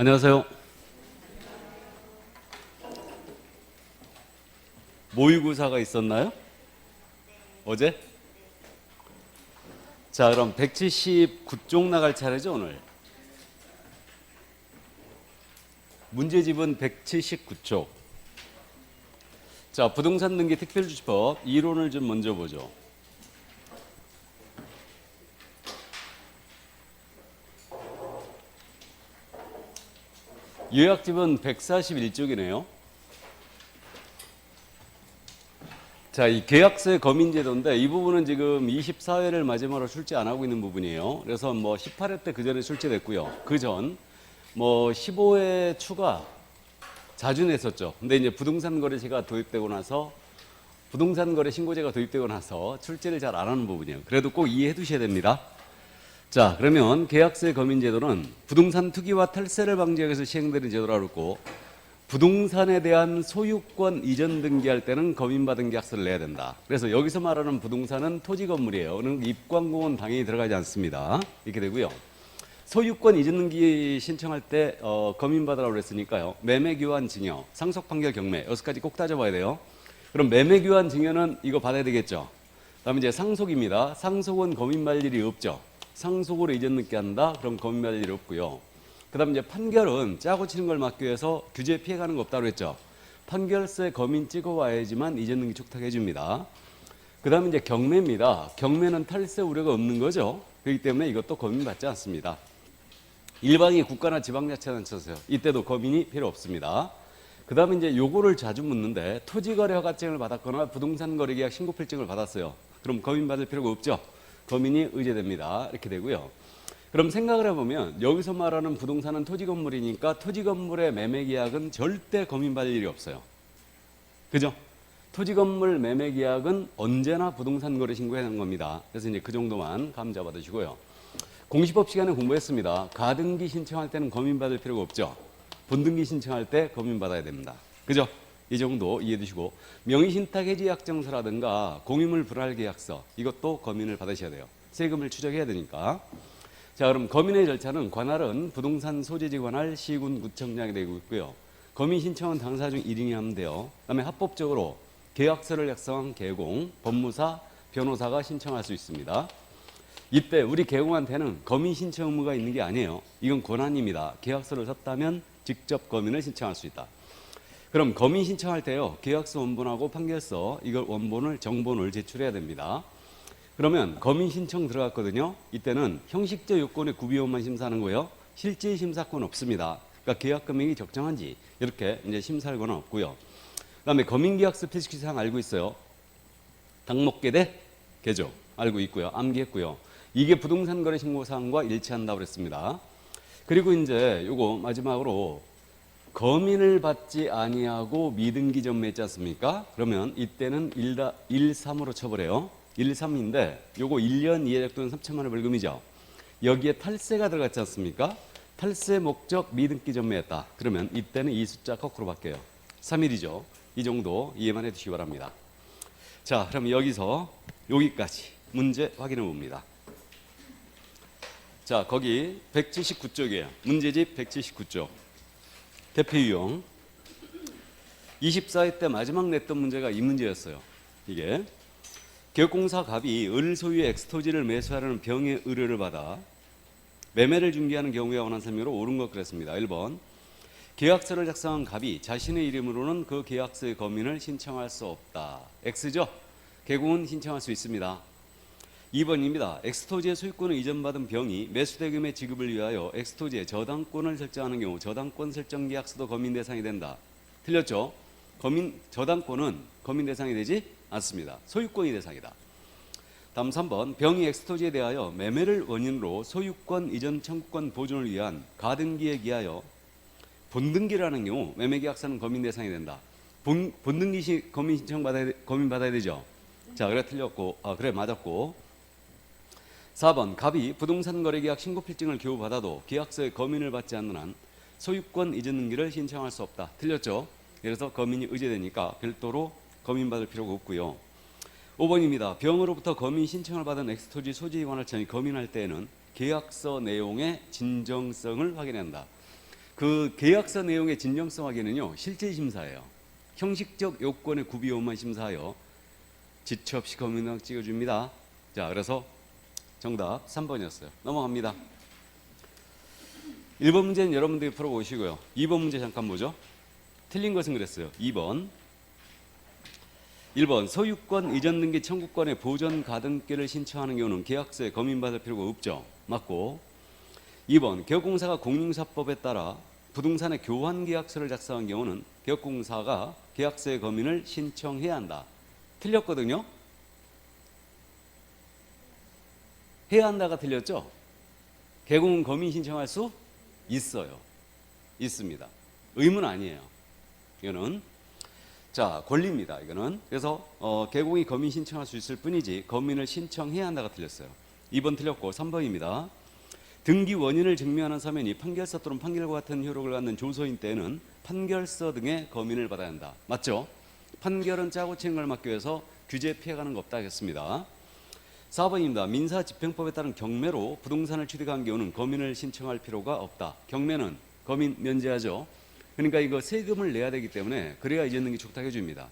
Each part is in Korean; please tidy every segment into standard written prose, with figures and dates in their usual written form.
안녕하세요. 모의고사가 있었나요? 어제? 자, 그럼 179쪽 나갈 차례죠, 오늘. 문제집은 179쪽. 자, 부동산 등기 특별주시법 이론을 좀 먼저 보죠. 요약집은 141쪽이네요. 자, 이 계약서의 거민제도인데 이 부분은 지금 24회를 마지막으로 출제 안 하고 있는 부분이에요. 그래서 뭐 18회 때 그 전에 출제됐고요. 그 전 뭐 15회 추가 자주 냈었죠. 근데 이제 부동산 거래세가 도입되고 나서 부동산 거래 신고제가 도입되고 나서 출제를 잘 안 하는 부분이에요. 그래도 꼭 이해해 두셔야 됩니다. 자, 그러면 계약서의 거민제도는 부동산 투기와 탈세를 방지하기 위해서 시행되는 제도라고 했고, 부동산에 대한 소유권 이전 등기할 때는 거민받은 계약서를 내야 된다. 그래서 여기서 말하는 부동산은 토지 건물이에요. 그러면 입광공은 당연히 들어가지 않습니다. 이렇게 되고요. 소유권 이전 등기 신청할 때 거민받으라고 그랬으니까요. 매매교환 증여, 상속판결 경매 6가지 꼭 따져봐야 돼요. 그럼 매매교환 증여는 이거 받아야 되겠죠. 그다음에 이제 상속입니다. 상속은 거민받을 일이 없죠. 상속으로 이전 등기 한다. 그럼 거민받을 일이 없고요. 그 다음에 이제 판결은 짜고 치는 걸 막기 위해서 규제 피해가는 거 없다고 했죠. 판결서에 거민 찍어와야지만 이전 등기 촉탁해 줍니다. 그 다음에 이제 경매입니다. 경매는 탈세 우려가 없는 거죠. 그렇기 때문에 이것도 거민 받지 않습니다. 일반이 국가나 지방자치단체 쳐서요. 이때도 거민이 필요 없습니다. 그 다음에 이제 요거를 자주 묻는데 토지거래 허가증을 받았거나 부동산 거래계약 신고필증을 받았어요. 그럼 거민 받을 필요가 없죠. 거민이 의제됩니다. 이렇게 되고요. 그럼 생각을 해보면 여기서 말하는 부동산은 토지 건물이니까 토지 건물의 매매 계약은 절대 거민받을 일이 없어요. 그죠? 토지 건물 매매 계약은 언제나 부동산 거래 신고해야 하는 겁니다. 그래서 이제 그 정도만 감 잡아두시고요. 공시법 시간에 공부했습니다. 가등기 신청할 때는 거민받을 필요가 없죠. 본등기 신청할 때 거민받아야 됩니다. 그죠? 이 정도 이해해 두시고, 명의신탁 해지 약정서라든가 공유물 불활 계약서 이것도 거민을 받으셔야 돼요. 세금을 추적해야 되니까. 자, 그럼 거민의 절차는 관할은 부동산 소재지 관할 시군 구청장이 되고 있고요. 거민 신청은 당사 중 1인이 하면 돼요. 그다음에 합법적으로 계약서를 작성한 계공, 법무사, 변호사가 신청할 수 있습니다. 이때 우리 계공한테는 거민 신청 의무가 있는 게 아니에요. 이건 권한입니다. 계약서를 썼다면 직접 거민을 신청할 수 있다. 그럼 거민 신청할 때요. 계약서 원본하고 판결서 이걸 원본을 정본을 제출해야 됩니다. 그러면 거민 신청 들어갔거든요. 이때는 형식적 요건의 구비원만 심사하는 거예요. 실질 심사권 없습니다. 그러니까 계약 금액이 적정한지 이렇게 이제 심사할 건 없고요. 그다음에 거민계약서 필수사항 알고 있어요. 당목계대 개조 알고 있고요. 암기했고요. 이게 부동산 거래 신고 사항과 일치한다고 그랬습니다. 그리고 이제 요거 마지막으로 거민을 받지 아니하고 미등기 전매했지 않습니까? 그러면 이때는 1.3으로 처벌해요. 1.3인데 요거 1년 이하적 또는 3천만 원 벌금이죠. 여기에 탈세가 들어갔지 않습니까? 탈세 목적 미등기 전매했다. 그러면 이때는 이 숫자 거꾸로 바뀌어요. 3일이죠. 이 정도 이해만 해두시기 바랍니다. 자, 그럼 여기서 여기까지 문제 확인해 봅니다. 자, 거기 179쪽이에요. 문제집 179쪽. 대표 유형. 24회 때 마지막 냈던 문제가 이 문제였어요. 이게 개업공사 갑이 을 소유의 엑스토지를 매수하려는 병의 의뢰를 받아 매매를 중개하는 경우에 관한 설명으로 옳은 것 그랬습니다. 1번. 계약서를 작성한 갑이 자신의 이름으로는 그 계약서의 거민을 신청할 수 없다. X죠? 개공은 신청할 수 있습니다. 2번입니다. 엑스토지의 소유권을 이전받은 병이 매수대금의 지급을 위하여 엑스토지의 저당권을 설정하는 경우 저당권 설정 계약서도 거민 대상이 된다. 틀렸죠? 저당권은 거민 대상이 되지 않습니다. 소유권이 대상이다. 다음 3번. 병이 엑스토지에 대하여 매매를 원인으로 소유권 이전 청구권 보존을 위한 가등기에 기하여 본등기라는 경우 매매계약서는 거민 대상이 된다. 본등기 시 거민 신청 거민 받아야 되죠. 자, 그래 틀렸고, 그래 맞았고. 4번. 갑이 부동산 거래계약 신고필증을 겨우 받아도 계약서에 거민을 받지 않는 한 소유권 이전 등기를 신청할 수 없다. 틀렸죠. 그래서 거민이 의제되니까 별도로 거민 받을 필요가 없고요. 5번입니다. 병으로부터 거민 신청을 받은 엑스토지 소지관할청이 거민할 때에는 계약서 내용의 진정성을 확인한다. 그 계약서 내용의 진정성 확인은요, 실질 심사예요. 형식적 요건의 구비요만 심사하여 지체 없이 검인을 찍어줍니다. 자, 그래서 정답 3번이었어요. 넘어갑니다. 1번 문제는 여러분들이 풀어보시고요. 2번 문제 잠깐 보죠. 틀린 것은 그랬어요. 2번. 1번 소유권 이전 등기 청구권의 보전 가등기를 신청하는 경우는 계약서에 검인받을 필요가 없죠. 맞고. 2번 개업공사가 공인중개사법에 따라 부동산의 교환 계약서를 작성한 경우는 개업공사가 계약서의 검인을 신청해야 한다. 틀렸거든요. 해야 한다가 틀렸죠. 개공은 검인 신청할 수 있어요. 있습니다. 의무는 아니에요. 이거는 자, 권리입니다. 이거는. 그래서 개공이 검인 신청할 수 있을 뿐이지 검인을 신청해야 한다가 틀렸어요. 2번 틀렸고 3번입니다. 등기 원인을 증명하는 서면이 판결서 또는 판결과 같은 효력을 갖는 조서인 때에는 판결서 등의 검인을 받아야 한다. 맞죠? 판결은 짜고 치는 걸 막기 위해서 규제 피해가는 거 없다 하겠습니다. 4번입니다. 민사집행법에 따른 경매로 부동산을 취득한 경우는 검인을 신청할 필요가 없다. 경매는 검인 면제하죠. 그러니까 이거 세금을 내야 되기 때문에 그래야 이전 등기 촉탁해 줍니다.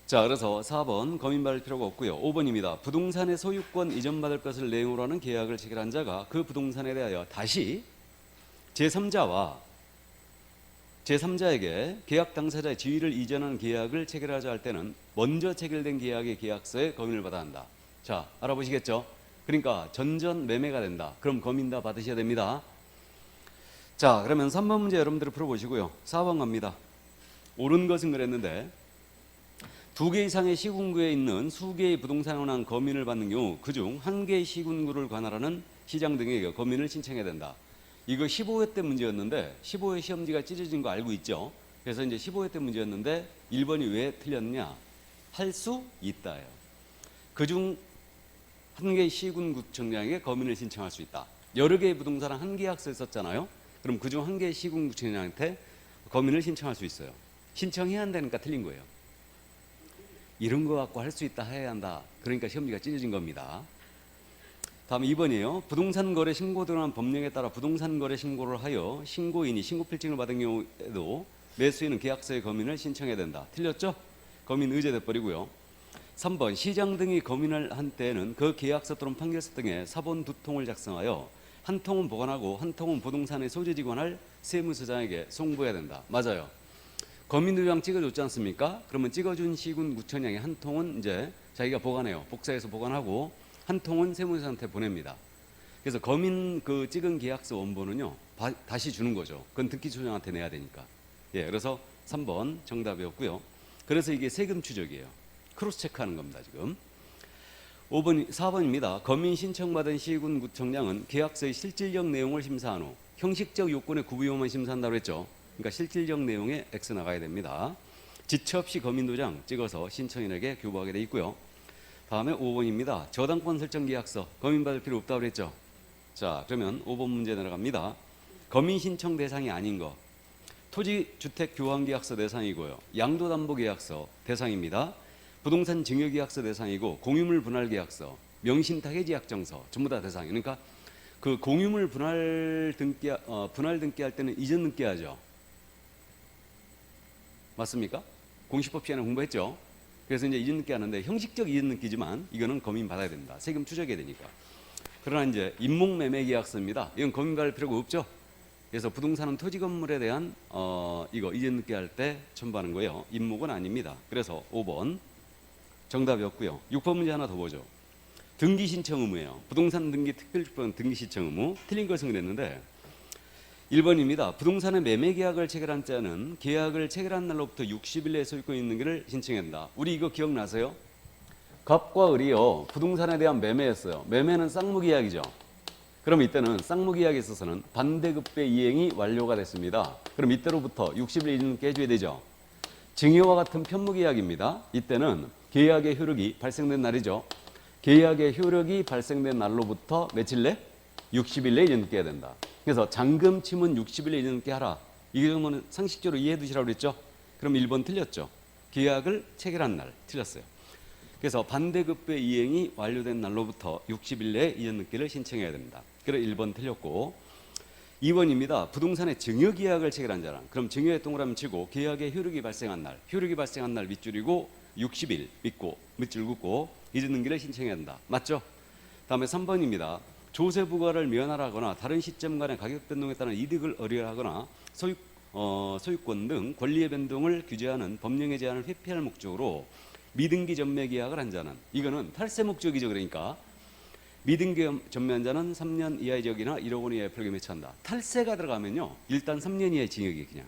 자, 그래서 4번 검인받을 필요가 없고요. 5번입니다. 부동산의 소유권 이전받을 것을 내용으로 하는 계약을 체결한 자가 그 부동산에 대하여 다시 제3자에게 계약 당사자의 지위를 이전하는 계약을 체결하자 할 때는 먼저 체결된 계약의 계약서에 검인을 받아야 한다. 자, 알아보시겠죠? 그러니까 전전 매매가 된다. 그럼 검인 다 받으셔야 됩니다. 자, 그러면 3번 문제 여러분들이 풀어보시고요. 4번 갑니다. 옳은 것은 그랬는데 2개 이상의 시군구에 있는 수개의 부동산에 관한 검인을 받는 경우 그중 1개의 시군구를 관할하는 시장 등에게 검인을 신청해야 된다. 이거 15회 때 문제였는데 15회 시험지가 찢어진 거 알고 있죠? 그래서 이제 15회 때 문제였는데 1번이 왜 틀렸냐? 할 수 있다예요. 그중 1개의 시군구청장에게 검인을 신청할 수 있다. 여러 개의 부동산은 한 계약서를 썼잖아요. 그럼 그중 1개의 시군구청장한테 검인을 신청할 수 있어요. 신청해야 한다니까 틀린 거예요. 이런 거 갖고 할 수 있다 해야 한다. 그러니까 시험지가 찢어진 겁니다. 다음 2번이에요. 부동산 거래 신고 등한 법령에 따라 부동산 거래 신고를 하여 신고인이 신고 필증을 받은 경우에도 매수인은 계약서의 검인을 신청해야 된다. 틀렸죠? 검인 의제돼 버리고요. 3번 시장 등이 검인을 한 때에는 그 계약서 또는 판결서 등의 사본 2통을 작성하여 한 통은 보관하고 한 통은 부동산의 소재지 관할 세무서장에게 송부해야 된다. 맞아요. 검인도장 찍어줬지 않습니까? 그러면 찍어준 시군구청장이 한 통은 이제 자기가 보관해요. 복사해서 보관하고 한 통은 세무서한테 보냅니다. 그래서 검인 그 찍은 계약서 원본은요 다시 주는 거죠. 그건 등기소장한테 내야 되니까. 예, 그래서 3번 정답이었고요. 그래서 이게 세금 추적이에요. 크로스 체크하는 겁니다 지금. 4번입니다. 검인 신청받은 시군구청장은 계약서의 실질적 내용을 심사한 후 형식적 요건의 구비용만 심사한다고 했죠. 그러니까 실질적 내용에 X 나가야 됩니다. 지체 없이 검인도장 찍어서 신청인에게 교부하게 돼 있고요. 다음에 5번입니다. 저당권 설정 계약서 검인받을 필요 없다고 그랬죠. 자, 그러면 5번 문제 내려갑니다. 검인 신청 대상이 아닌 거. 토지주택 교환 계약서 대상이고요. 양도담보 계약서 대상입니다. 부동산 증여 계약서 대상이고 공유물 분할 계약서, 명신탁 해지 약정서 전부 다 대상. 그러니까 그 공유물 분할 등기할 때는 이전 등기하죠. 맞습니까? 공시법 시간에 공부했죠. 그래서 이제 이전 등기하는데 형식적 이전 등기지만 이거는 검인 받아야 됩니다. 세금 추적해야 되니까. 그러나 이제 임목매매 계약서입니다. 이건 검인 받을 필요가 없죠. 그래서 부동산은 토지 건물에 대한 이거 이전 등기할 때 첨부하는 거예요. 임목은 아닙니다. 그래서 5번 정답이었고요. 6번 문제 하나 더 보죠. 등기 신청 의무예요. 부동산 등기 특별주권 등기 신청 의무. 틀린 것은 그랬는데 1번입니다. 부동산의 매매 계약을 체결한 자는 계약을 체결한 날로부터 60일 내에 소유권 있는 것을 신청해야 한다. 우리 이거 기억나세요? 갑과 을이요. 부동산에 대한 매매였어요. 매매는 쌍무계약이죠. 그럼 이때는 쌍무계약에 있어서는 반대급배 이행이 완료가 됐습니다. 그럼 이때로부터 60일 이전에 해줘야 되죠. 증여와 같은 편무계약입니다. 이때는 계약의 효력이 발생된 날이죠. 계약의 효력이 발생된 날로부터 며칠 내? 60일 내에 이전 등기해야 된다. 그래서 잔금 침은 60일 내에 이전 등기하라. 이 정도는 상식적으로 이해해 두시라고 그랬죠. 그럼 1번 틀렸죠. 계약을 체결한 날 틀렸어요. 그래서 반대급배 이행이 완료된 날로부터 60일 내에 이전 등기를 신청해야 됩니다. 그래서 1번 틀렸고 2번입니다. 부동산의 증여 계약을 체결한 자는 그럼 증여에 동그라미 치고 계약의 효력이 발생한 날 밑줄이고 60일 믿고 밑줄 긋고 잊는 길을 신청해야 한다. 맞죠? 다음에 3번입니다. 조세 부과를 면할하거나 다른 시점 간의 가격 변동에 따른 이득을 의뢰하거나 소유권 등 권리의 변동을 규제하는 법령의 제한을 회피할 목적으로 미등기 전매 계약을 한 자는 이거는 탈세 목적이죠. 그러니까 미등기 전매한 자는 3년 이하의 적이나 1억 원 이하의 벌금에 처한다. 탈세가 들어가면요. 일단 3년 이하의 징역이 그냥.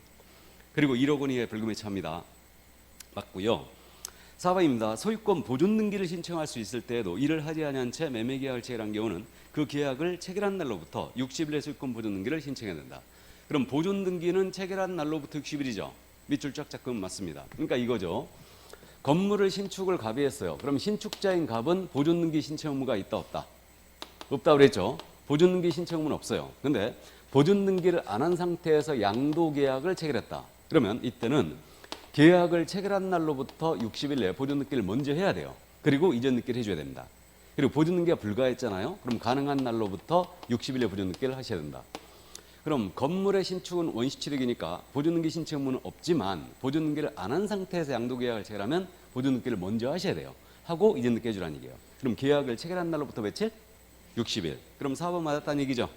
그리고 1억 원 이하의 벌금에 처합니다. 맞고요. 4번입니다. 소유권 보존 등기를 신청할 수 있을 때에도 이를 하지 아니한 채 매매 계약을 체결한 경우는 그 계약을 체결한 날로부터 60일 내 소유권 보존 등기를 신청해야 된다. 그럼 보존 등기는 체결한 날로부터 60일이죠. 밑줄 쫙 잡으면 맞습니다. 그러니까 이거죠. 건물을 신축을 갑의했어요. 그럼 신축자인 갑은 보존 등기 신청 의무가 있다 없다? 없다 그랬죠. 보존 등기 신청 의무는 없어요. 근데 보존 등기를 안 한 상태에서 양도 계약을 체결했다. 그러면 이때는 계약을 체결한 날로부터 60일 내에 보존 등기를 먼저 해야 돼요. 그리고 이전 등기를 해줘야 됩니다. 그리고 보존 등기가 불가했잖아요. 그럼 가능한 날로부터 60일 내에 보존 등기를 하셔야 된다. 그럼 건물의 신축은 원시취득이니까 보존 등기 신청 의무는 없지만 보존 등기를 안 한 상태에서 양도 계약을 체결하면 보존 등기를 먼저 하셔야 돼요. 하고 이전 등기 해주라는 얘기예요. 그럼 계약을 체결한 날로부터 며칠? 60일. 그럼 4번 맞았다는 얘기죠?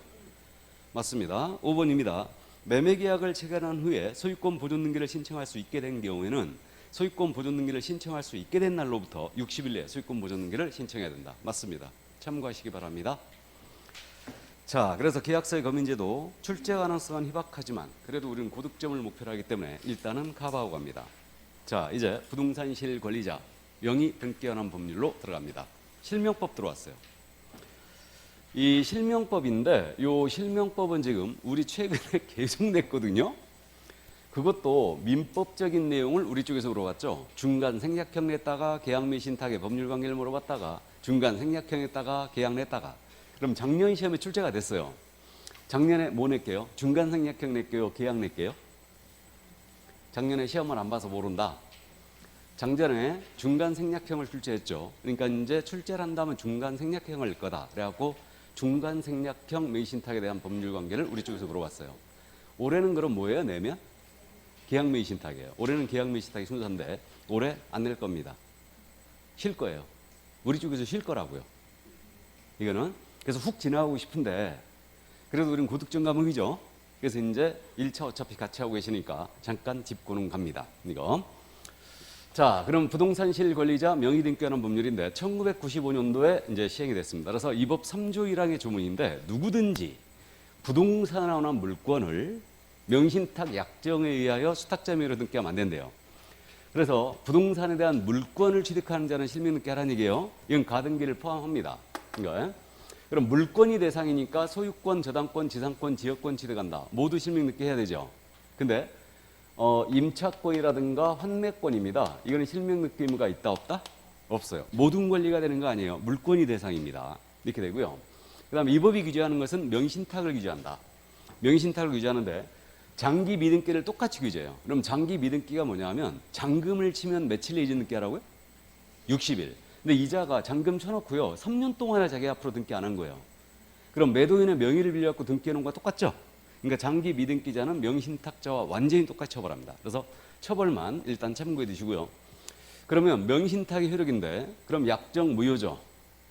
맞습니다. 5번입니다. 매매 계약을 체결한 후에 소유권 보존 등기를 신청할 수 있게 된 경우에는 소유권 보존 등기를 신청할 수 있게 된 날로부터 60일 내에 소유권 보존 등기를 신청해야 된다. 맞습니다. 참고하시기 바랍니다. 자, 그래서 계약서의 검인제도 출제 가능성은 희박하지만 그래도 우리는 고득점을 목표로 하기 때문에 일단은 커버하고 갑니다. 자, 이제 부동산 실권리자 명의 등기에 관한 법률로 들어갑니다. 실명법 들어왔어요. 이 실명법인데 이 실명법은 지금 우리 최근에 계속 냈거든요. 그것도 민법적인 내용을 우리 쪽에서 물어봤죠. 중간 생략형 냈다가 계약 및 신탁의 법률 관계를 물어봤다가 중간 생략형 냈다가 계약 냈다가 그럼 작년 시험에 출제가 됐어요. 작년에 뭐 낼게요? 중간 생략형 낼게요? 계약 낼게요? 작년에 시험을 안 봐서 모른다. 작년에 중간 생략형을 출제했죠. 그러니까 이제 출제를 한다면 중간 생략형을 낼 거다. 그래갖고 중간 생략형 매입신탁에 대한 법률 관계를 우리 쪽에서 물어봤어요. 올해는 그럼 뭐예요? 내면? 계약 매입신탁이에요. 올해는 계약 매입신탁이 순서인데 올해 안 낼 겁니다. 쉴 거예요. 우리 쪽에서 쉴 거라고요. 이거는 그래서 훅 지나가고 싶은데 그래도 우리는 고득점 과목이죠. 그래서 이제 1차 어차피 같이 하고 계시니까 잠깐 짚고는 갑니다. 이거. 자, 그럼 부동산 실권리자 명의등기에 관한 법률인데 1995년도에 이제 시행이 됐습니다. 그래서 이 법 3조 1항의 조문인데 누구든지 부동산에 관한 물권을 명의신탁 약정에 의하여 수탁자 명의로 등기하면 안 된대요. 그래서 부동산에 대한 물권을 취득하는 자는 실명등기 하라는 얘기예요. 이건 가등기를 포함합니다. 이거. 그럼 물권이 대상이니까 소유권, 저당권, 지상권, 지역권 취득한다. 모두 실명등기 해야 되죠. 근데 임차권이라든가 환매권입니다. 이거는 실명등기 의무가 있다 없다? 없어요. 모든 권리가 되는 거 아니에요. 물권이 대상입니다. 이렇게 되고요. 그 다음에 이 법이 규제하는 것은 명의신탁을 규제한다. 명의신탁을 규제하는데 장기 미등기를 똑같이 규제해요. 그럼 장기 미등기가 뭐냐 하면 잔금을 치면 며칠 이전 등기하라고요? 60일. 근데 이자가 잔금 쳐놓고요. 3년 동안에 자기 앞으로 등기 안 한 거예요. 그럼 매도인의 명의를 빌려갖고 등기해 놓은 거와 똑같죠? 그러니까 장기 미등기자는 명의신탁자와 완전히 똑같이 처벌합니다. 그래서 처벌만 일단 참고해 두시고요. 그러면 명의신탁이 효력인데 그럼 약정 무효죠.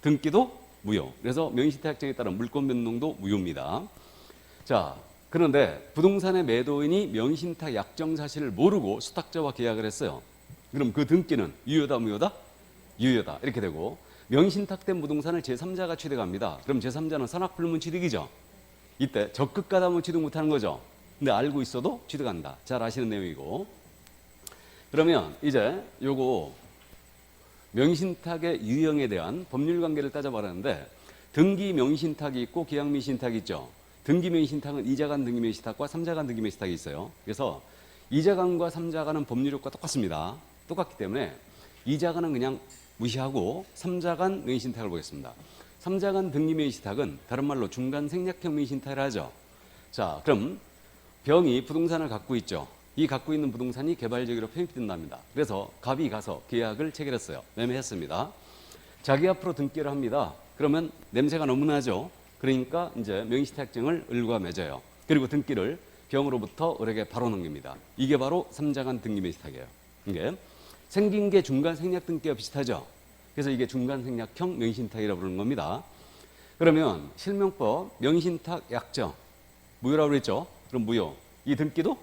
등기도 무효. 그래서 명의신탁 약정에 따른 물권 변동도 무효입니다. 자, 그런데 부동산의 매도인이 명의신탁 약정 사실을 모르고 수탁자와 계약을 했어요. 그럼 그 등기는 유효다 무효다? 유효다. 이렇게 되고 명의신탁된 부동산을 제3자가 취득합니다. 그럼 제3자는 선악불문 취득이죠. 이때 적극 가담을 취득 못하는 거죠. 근데 알고 있어도 취득한다. 잘 아시는 내용이고. 그러면 이제 요거 명의신탁의 유형에 대한 법률 관계를 따져봐라는데 등기 명의신탁이 있고 계약 명의신탁이 있죠. 등기 명의신탁은 이자간 등기 명의신탁과 삼자간 등기 명의신탁이 있어요. 그래서 이자간과 삼자간은 법률 효과 똑같습니다. 똑같기 때문에 이자간은 그냥 무시하고 삼자간 명의신탁을 보겠습니다. 삼자간 등기 명의신탁은 다른 말로 중간 생략형 명의신탁을 하죠. 자, 그럼 병이 부동산을 갖고 있죠. 이 갖고 있는 부동산이 개발적으로 편입된답니다. 그래서 갑이 가서 계약을 체결했어요. 매매했습니다. 자기 앞으로 등기를 합니다. 그러면 냄새가 너무 나죠. 그러니까 이제 명의신탁 약정을 을과 맺어요. 그리고 등기를 병으로부터 을에게 바로 넘깁니다. 이게 바로 3자간 등기 명의신탁이에요. 이게 생긴 게 중간 생략 등기와 비슷하죠. 그래서 이게 중간 생략형 명의신탁이라고 부르는 겁니다. 그러면 실명법 명의신탁 약정 무효라고 그랬죠. 그럼 무효. 이 등기도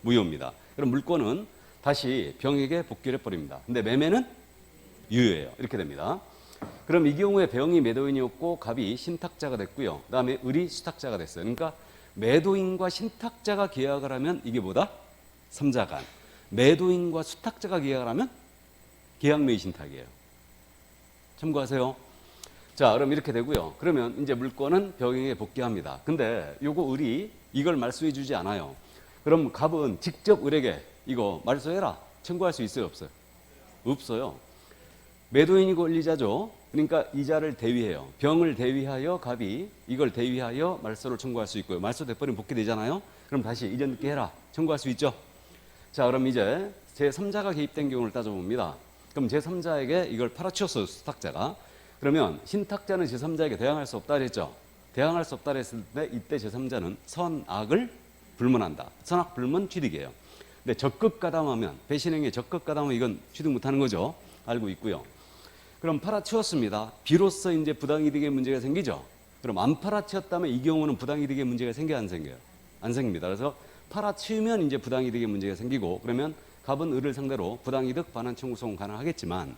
무효입니다. 그럼 물권은 다시 병에게 복귀를 해버립니다. 근데 매매는 유효예요. 이렇게 됩니다. 그럼 이 경우에 병이 매도인이었고 갑이 신탁자가 됐고요. 그 다음에 을이 수탁자가 됐어요. 그러니까 매도인과 신탁자가 계약을 하면 이게 뭐다? 3자간. 매도인과 수탁자가 계약을 하면 계약매의신탁이에요. 참고하세요. 자, 그럼 이렇게 되고요. 그러면 이제 물권은 병에게 복귀합니다. 근데 요거 을이 이걸 말소해 주지 않아요. 그럼 갑은 직접 을에게 이거 말소해라 청구할 수 있어요, 없어요? 없어요. 매도인이 권리자죠. 그러니까 이자를 대위해요. 병을 대위하여 갑이 이걸 대위하여 말소를 청구할 수 있고요. 말소 돼버리면 복귀되잖아요. 그럼 다시 이전 늦게 해라 청구할 수 있죠. 자, 그럼 이제 제3자가 개입된 경우를 따져봅니다. 그럼 제3자에게 이걸 팔아치웠어요, 수탁자가. 그러면 신탁자는 제3자에게 대항할 수 없다 그랬죠. 대항할 수 없다 그랬을 때 이때 제3자는 선악을 불문한다. 선악 불문 취득이에요. 근데 적극 가담하면 배신행위에 적극 가담하면 이건 취득 못하는 거죠. 알고 있고요. 그럼 팔아치웠습니다. 비로소 이제 부당이득의 문제가 생기죠. 그럼 안 팔아치웠다면 이 경우는 부당이득의 문제가 생겨요, 안 생겨요? 안 생깁니다. 그래서 팔아치우면 이제 부당이득의 문제가 생기고 그러면 갑은 을을 상대로 부당이득 반환 청구 소송 가능하겠지만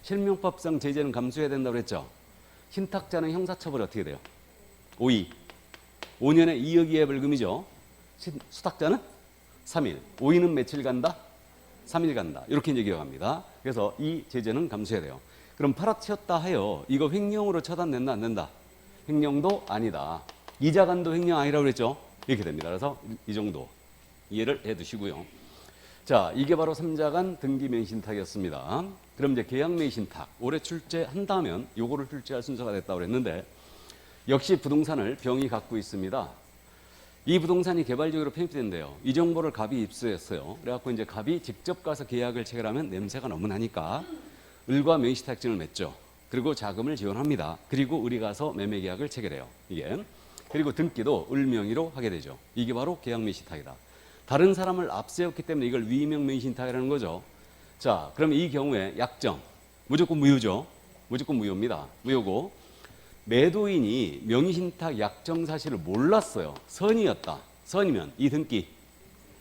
실명법상 제재는 감수해야 된다고 그랬죠. 신탁자는 형사처벌이 어떻게 돼요? 5위. 5년에 2억 이하의 벌금이죠. 수탁자는 3일. 5위는 며칠 간다? 3일 간다. 이렇게 이제 기억합니다. 그래서 이 제재는 감수해야 돼요. 그럼 팔아치웠다 하여 이거 횡령으로 처단된다 안 된다? 횡령도 아니다. 이자간도 횡령 아니라고 그랬죠. 이렇게 됩니다. 그래서 이 정도 이해를 해 두시고요. 자, 이게 바로 3자간 등기명의신탁이었습니다. 그럼 이제 계약명의신탁 올해 출제한다면 요거를 출제할 순서가 됐다고 그랬는데 역시 부동산을 병이 갖고 있습니다. 이 부동산이 개발적으로 편입된대요. 이 정보를 갑이 입수했어요. 그래갖고 이제 갑이 직접 가서 계약을 체결하면 냄새가 너무 나니까 을과 명의신탁증을 맺죠. 그리고 자금을 지원합니다. 그리고 을이 가서 매매 계약을 체결해요. 이게. 그리고 등기도 을 명의로 하게 되죠. 이게 바로 계약명의신탁이다. 다른 사람을 앞세웠기 때문에 이걸 위명명의신탁이라는 거죠. 자, 그럼 이 경우에 약정 무조건 무효죠. 무조건 무효입니다. 무효고 매도인이 명의신탁 약정 사실을 몰랐어요. 선이었다. 선이면 이 등기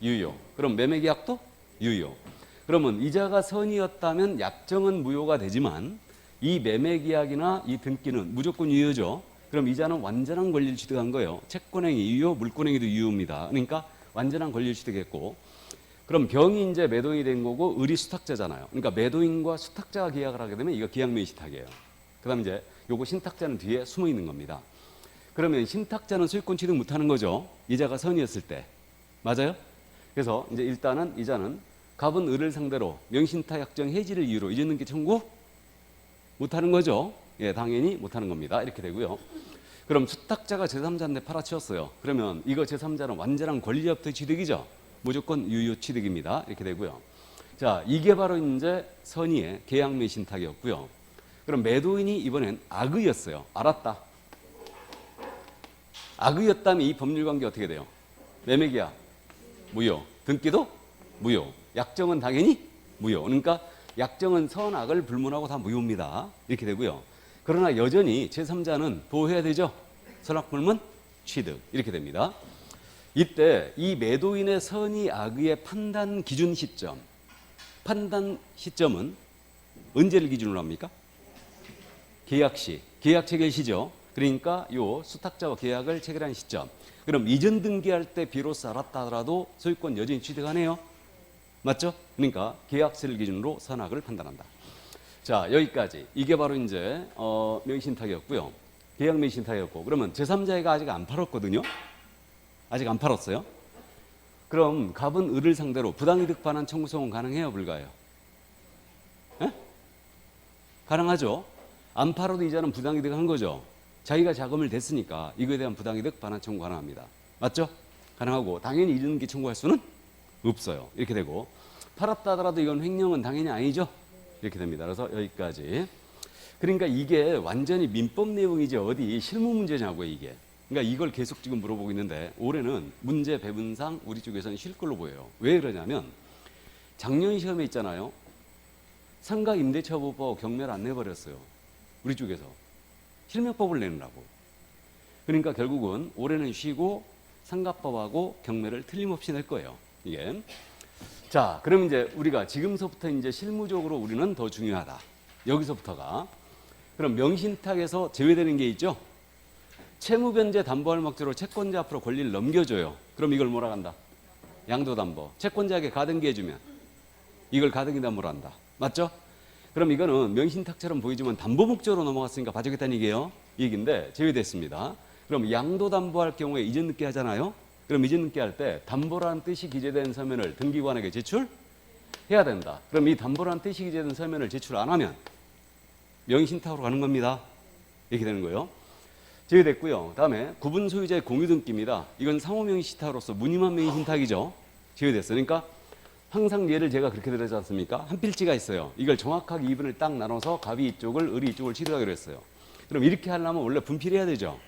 유효. 그럼 매매계약도 유효. 그러면 이자가 선이었다면 약정은 무효가 되지만 이 매매계약이나 이 등기는 무조건 유효죠. 그럼 이자는 완전한 권리를 취득한 거예요. 채권행위 유효, 물권행위도 유효입니다. 그러니까 완전한 권리를 취득했고 그럼 병이 이제 매도인이 된 거고 을이 수탁자잖아요. 그러니까 매도인과 수탁자가 계약을 하게 되면 이거 계약명의신탁이에요. 그 다음에 이제 요거 신탁자는 뒤에 숨어 있는 겁니다. 그러면 신탁자는 소유권 취득 못하는 거죠. 이자가 선이었을 때. 맞아요? 그래서 이제 일단은 이자는 갑은 을을 상대로 명의신탁 약정 해지를 이유로 이전등기 청구 못하는 거죠. 예, 당연히 못하는 겁니다. 이렇게 되고요. 그럼 수탁자가 제3자인데 팔아치웠어요. 그러면 이거 제3자는 완전한 권리협의 취득이죠. 무조건 유효 취득입니다. 이렇게 되고요. 자, 이게 바로 이제 선의의 계약매신탁이었고요. 그럼 매도인이 이번엔 악의였어요. 알았다. 악의였다면 이 법률관계 어떻게 돼요? 매매계약 무효, 등기도 무효, 약정은 당연히 무효. 그러니까 약정은 선악을 불문하고 다 무효입니다. 이렇게 되고요. 그러나 여전히 제3자는 보호해야 되죠. 선악불문 취득 이렇게 됩니다. 이때 이 매도인의 선의 악의의 판단 기준 시점, 판단 시점은 언제를 기준으로 합니까? 계약 시, 계약 체결 시죠. 그러니까 요 수탁자와 계약을 체결한 시점. 그럼 이전 등기할 때 비로소 알았다 하더라도 소유권 여전히 취득하네요. 맞죠? 그러니까 계약시를 기준으로 선악을 판단한다. 자, 여기까지. 이게 바로 이제 명의신탁이었고요. 계약 명의신탁이었고. 그러면 제3자가 아직 안 팔았거든요. 아직 안 팔았어요. 그럼 갑은 을을 상대로 부당이득 반환 청구 소송 가능해요, 불가해요? 에? 가능하죠. 안 팔아도 이자는 부당이득 한 거죠. 자기가 자금을 댔으니까 이거에 대한 부당이득 반환 청구 가능합니다. 맞죠? 가능하고 당연히 이전등기 청구할 수는 없어요. 이렇게 되고 팔았다 하더라도 이건 횡령은 당연히 아니죠. 이렇게 됩니다. 그래서 여기까지. 그러니까 이게 완전히 민법 내용이지 어디 실무 문제냐고요, 이게. 그러니까 이걸 계속 지금 물어보고 있는데 올해는 문제 배분상 우리 쪽에서는 쉴 걸로 보여요. 왜 그러냐면 작년 시험에 있잖아요. 상가 임대차보호법 경매를 안 내버렸어요. 우리 쪽에서. 실명법을 내느라고. 그러니까 결국은 올해는 쉬고 상가법하고 경매를 틀림없이 낼 거예요. 이게. 자, 그럼 이제 우리가 지금서부터 이제 실무적으로 우리는 더 중요하다. 여기서부터가. 그럼 명신탁에서 제외되는 게 있죠? 채무변제 담보할 목적으로 채권자 앞으로 권리를 넘겨줘요. 그럼 이걸 뭐라 한다? 양도담보. 채권자에게 가등기 해주면 이걸 가등기 담보로 한다. 맞죠? 그럼 이거는 명신탁처럼 보이지만 담보 목적으로 넘어갔으니까 봐주겠다는 얘기예요. 이 얘기인데 제외됐습니다. 그럼 양도담보할 경우에 이전 늦게 하잖아요. 그럼 이전 늦게 할 때 담보라는 뜻이 기재된 서면을 등기관에게 제출해야 된다. 그럼 이 담보라는 뜻이 기재된 서면을 제출 안 하면 명의신탁으로 가는 겁니다. 이렇게 되는 거예요. 제외됐고요. 다음에 구분 소유자의 공유 등기입니다. 이건 상호명의신탁으로서 무늬만 명의신탁이죠. 제외됐어요. 그러니까 항상 예를 제가 그렇게 들었지 않습니까? 한 필지가 있어요. 이걸 정확하게 이분을 딱 나눠서 갑이 이쪽을 을이 이쪽을 취득하기로 했어요. 그럼 이렇게 하려면 원래 분필해야 되죠.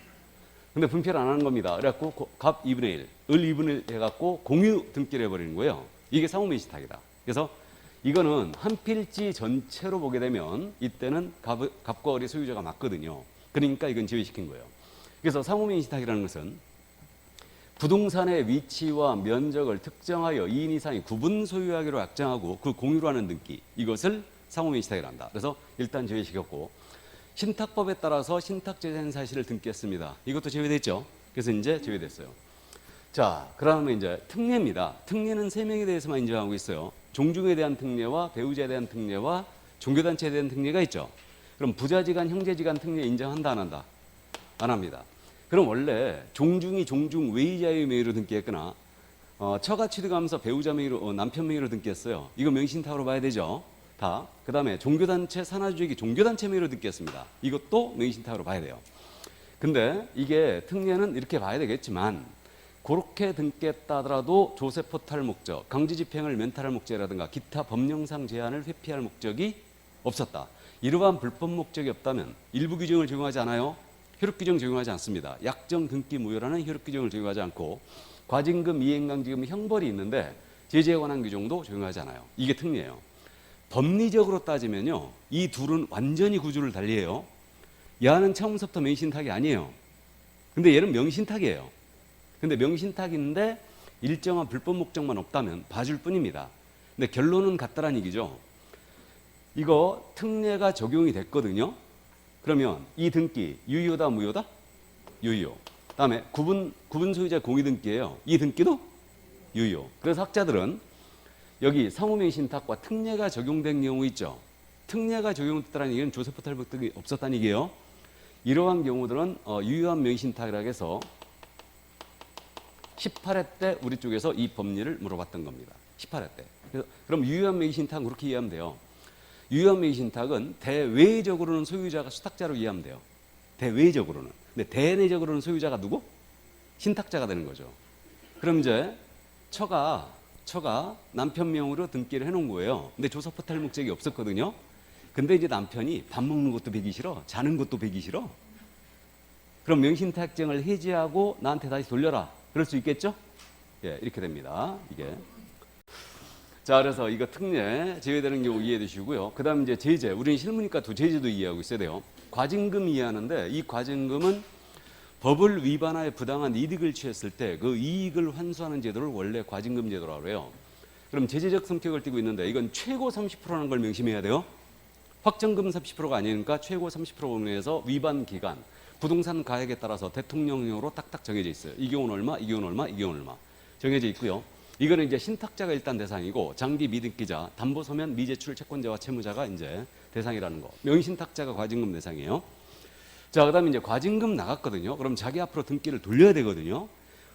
근데 분필 안 하는 겁니다. 그래갖고 갑 2분의 1, 을 2분의 1 해갖고 공유 등기를 해버리는 거예요. 이게 상호명의신탁이다. 그래서 이거는 한 필지 전체로 보게 되면 이때는 갑과 을의 소유자가 맞거든요. 그러니까 이건 제외시킨 거예요. 그래서 상호명의신탁이라는 것은 부동산의 위치와 면적을 특정하여 2인 이상이 구분 소유하기로 약정하고 그 공유로 하는 등기, 이것을 상호명의신탁이라 한다. 그래서 일단 제외시켰고 신탁법에 따라서 신탁재산 사실을 등기했습니다. 이것도 제외됐죠. 그래서 이제 제외됐어요. 자, 그러면 이제 특례입니다. 특례는 3명에 대해서만 인정하고 있어요. 종중에 대한 특례와 배우자에 대한 특례와 종교단체에 대한 특례가 있죠. 그럼 부자지간, 형제지간 특례 인정한다, 안 한다? 안 합니다. 그럼 원래 종중이 종중 외의자의 명의로 등기했거나 처가 취득하면서 배우자 명의로 남편 명의로 등기했어요. 이거 명의신탁으로 봐야 되죠. 다. 그 다음에 종교단체 산하주택이 종교단체 명의로 등기했습니다. 이것도 명의신탁으로 봐야 돼요. 근데 이게 특례는 이렇게 봐야 되겠지만 그렇게 등기했다 하더라도 조세포탈 목적, 강제집행을 면탈할 목적이라든가 기타 법령상 제한을 회피할 목적이 없었다. 이러한 불법 목적이 없다면 일부 규정을 적용하지 않아요. 효력 규정 적용하지 않습니다. 약정 등기 무효라는 효력 규정을 적용하지 않고 과징금, 이행강제금, 형벌이 있는데 제재에 관한 규정도 적용하지 않아요. 이게 특례예요. 법리적으로 따지면요, 이 둘은 완전히 구조를 달리해요. 얘는 처음부터 명의신탁이 아니에요. 근데 얘는 명의신탁이에요. 근데 명의신탁인데 일정한 불법 목적만 없다면 봐줄 뿐입니다. 근데 결론은 같다라는 얘기죠. 이거 특례가 적용이 됐거든요. 그러면 이 등기 유효다, 무효다? 유효. 다음에 구분 소유자 공유 등기예요. 이 등기도 유효. 그래서 학자들은 여기 상호명의신탁과 특례가 적용된 경우 있죠. 특례가 적용됐다는 얘기는 조세포탈 목적이 없었다는 얘기예요. 이러한 경우들은 유효한 명의신탁이라고 해서 18회 때 우리 쪽에서 이 법리를 물어봤던 겁니다. 18회 때. 그래서 그럼 유효한 명의신탁은 그렇게 이해하면 돼요. 유효한 명의신탁은 대외적으로는 소유자가 수탁자로 이해하면 돼요. 대외적으로는. 근데 대내적으로는 소유자가 누구? 신탁자가 되는 거죠. 그럼 이제 처가 남편 명의로 등기를 해놓은 거예요. 근데 조세포탈 목적이 없었거든요. 근데 이제 남편이 밥 먹는 것도 배기 싫어, 자는 것도 배기 싫어. 그럼 명의신탁정을 해지하고 나한테 다시 돌려라. 그럴 수 있겠죠? 예, 이렇게 됩니다. 이게. 자, 그래서 이거 특례 제외되는 경우 이해해 주시고요. 그 다음 이제 제재. 우리는 실무니까 두 제재도 이해하고 있어야 돼요. 과징금 이해하는데 이 과징금은 법을 위반하여 부당한 이득을 취했을 때 그 이익을 환수하는 제도를 원래 과징금 제도라고 해요. 그럼 제재적 성격을 띠고 있는데 이건 최고 30%라는 걸 명심해야 돼요. 확정금 30%가 아니니까 최고 30% 내에서 위반 기간, 부동산 가액에 따라서 대통령령으로 딱딱 정해져 있어요. 이 경우는 얼마, 이 경우는 얼마, 이 경우는 얼마 정해져 있고요. 이거는 이제 신탁자가 일단 대상이고 장기 미등기자, 담보서면 미제출 채권자와 채무자가 이제 대상이라는 거. 명의신탁자가 과징금 대상이에요. 자, 그다음에 이제 과징금 나갔거든요. 그럼 자기 앞으로 등기를 돌려야 되거든요.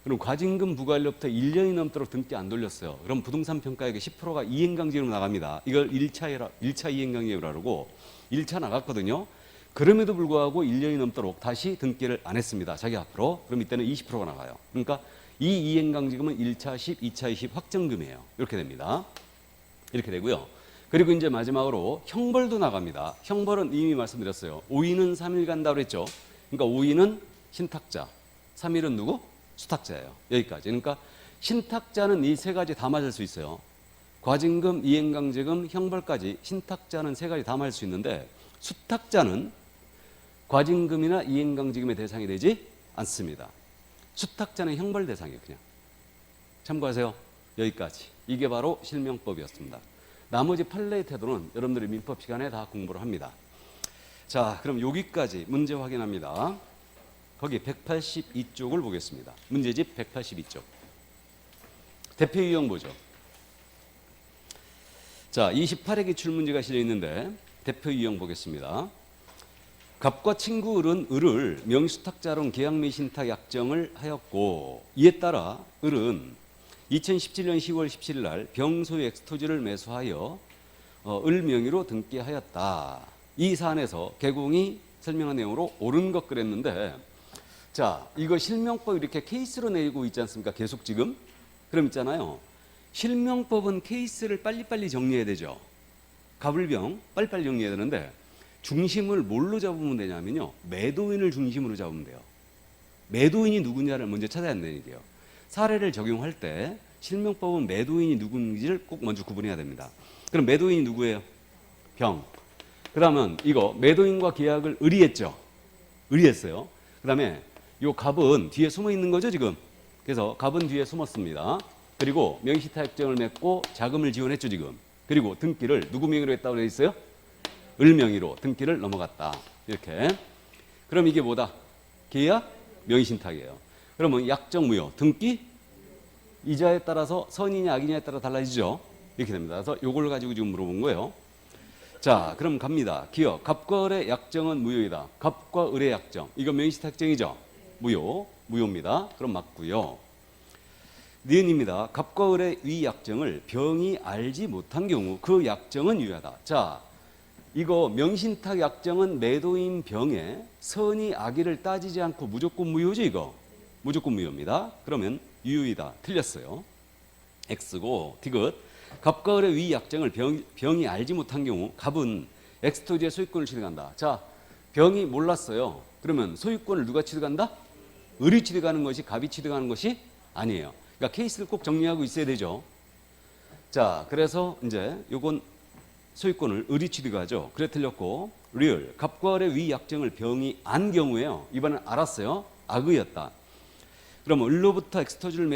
그럼 과징금 부과일로부터 1년이 넘도록 등기 안 돌렸어요. 그럼 부동산 평가액의 10%가 이행강제로 나갑니다. 이걸 1차 이행강제라고 하고 1차 나갔거든요. 그럼에도 불구하고 1년이 넘도록 다시 등기를 안 했습니다. 자기 앞으로. 그럼 이때는 20%가 나가요. 그러니까 이 이행강제금은 1차 10, 2차 20 확정금이에요. 이렇게 됩니다. 이렇게 되고요. 그리고 이제 마지막으로 형벌도 나갑니다. 형벌은 이미 말씀드렸어요. 오인은 3일 간다고 그랬죠. 그러니까 오인은 신탁자, 3일은 누구? 수탁자예요. 여기까지. 그러니까 신탁자는 이 세 가지 다 맞을 수 있어요. 과징금, 이행강제금, 형벌까지 신탁자는 세 가지 다 맞을 수 있는데 수탁자는 과징금이나 이행강제금의 대상이 되지 않습니다. 수탁자는 형벌 대상이에요. 그냥. 참고하세요. 여기까지. 이게 바로 실명법이었습니다. 나머지 판례의 태도는 여러분들이 민법 시간에 다 공부를 합니다. 자, 그럼 여기까지 문제 확인합니다. 거기 182쪽을 보겠습니다. 문제집 182쪽. 대표 유형 보죠. 자, 28회 기출문제가 실려 있는데 대표 유형 보겠습니다. 갑과 친구 을을 명의수탁자론 계약 및 신탁 약정을 하였고 이에 따라 을은 2017년 10월 17일 날 병소유 엑스토지를 매수하여 을 명의로 등기하였다. 이 사안에서 개공이 설명한 내용으로 옳은 것 그랬는데 자, 이거 실명법 이렇게 케이스로 내고 있지 않습니까? 계속 지금. 그럼 있잖아요. 실명법은 케이스를 빨리빨리 정리해야 되죠. 갑을병 빨리빨리 정리해야 되는데 중심을 뭘로 잡으면 되냐면요. 매도인을 중심으로 잡으면 돼요. 매도인이 누구냐를 먼저 찾아야 한다는 얘기예요. 사례를 적용할 때 실명법은 매도인이 누군지를 꼭 먼저 구분해야 됩니다. 그럼 매도인이 누구예요? 병. 그러면 이거 매도인과 계약을 의리했죠. 의리했어요. 그 다음에 요 갑은 뒤에 숨어 있는 거죠 지금. 그래서 갑은 뒤에 숨었습니다. 그리고 명의신탁 약정을 맺고 자금을 지원했죠 지금. 그리고 등기를 누구 명의로 했다고 되어 있어요? 을 명의로 등기를 넘어갔다. 이렇게. 그럼 이게 뭐다? 계약, 명의신탁이에요. 그러면 약정 무효, 등기, 이자에 따라서 선이냐 악이냐에 따라 달라지죠. 이렇게 됩니다. 그래서 요걸 가지고 지금 물어본 거예요. 자, 그럼 갑니다. 기억, 갑과 을의 약정은 무효이다. 갑과 을의 약정, 이거 명의신탁 약정이죠? 무효, 무효입니다. 그럼 맞고요. 니은입니다. 갑과 을의 위 약정을 병이 알지 못한 경우 그 약정은 유효하다. 자, 이거 명신탁 약정은 매도인 병에 선의 악의를 따지지 않고 무조건 무효죠 이거. 무조건 무효입니다. 그러면 유효이다. 틀렸어요. X고 디귿. 갑과 을의 위 약정을 병이 알지 못한 경우 갑은 엑스토지의 소유권을 취득한다. 자, 병이 몰랐어요. 그러면 소유권을 누가 취득한다? 을이 취득하는 것이 갑이 취득하는 것이 아니에요. 그러니까 케이스를 꼭 정리하고 있어야 되죠. 자, 그래서 이제 요건 소유권을 을이 취득하죠. 그래 틀렸고 리얼 갑과 을의 위 약정을 병이 안 경우에요. 이번엔 알았어요. 악의였다. 그럼 을로부터 엑스토지를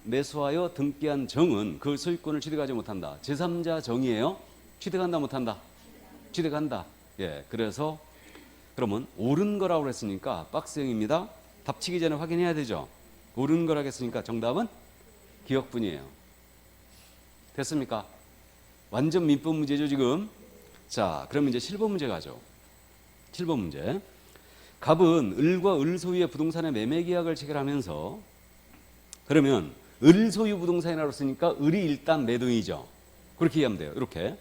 매수하여 등기한 정은 그 소유권을 취득하지 못한다. 제3자 정이에요. 취득한다 못한다? 취득한다. 예, 그래서 그러면 옳은 거라고 했으니까 박스형입니다. 답치기 전에 확인해야 되죠. 옳은 거라고 했으니까 정답은 기억분이에요. 됐습니까? 완전 민법 문제죠 지금. 자, 그럼 이제 7번 문제 가죠. 7번 문제. 갑은 을과 을 소유의 부동산의 매매 계약을 체결하면서 그러면 을 소유 부동산이라고 쓰니까 을이 일단 매도인이죠. 그렇게 이해하면 돼요. 이렇게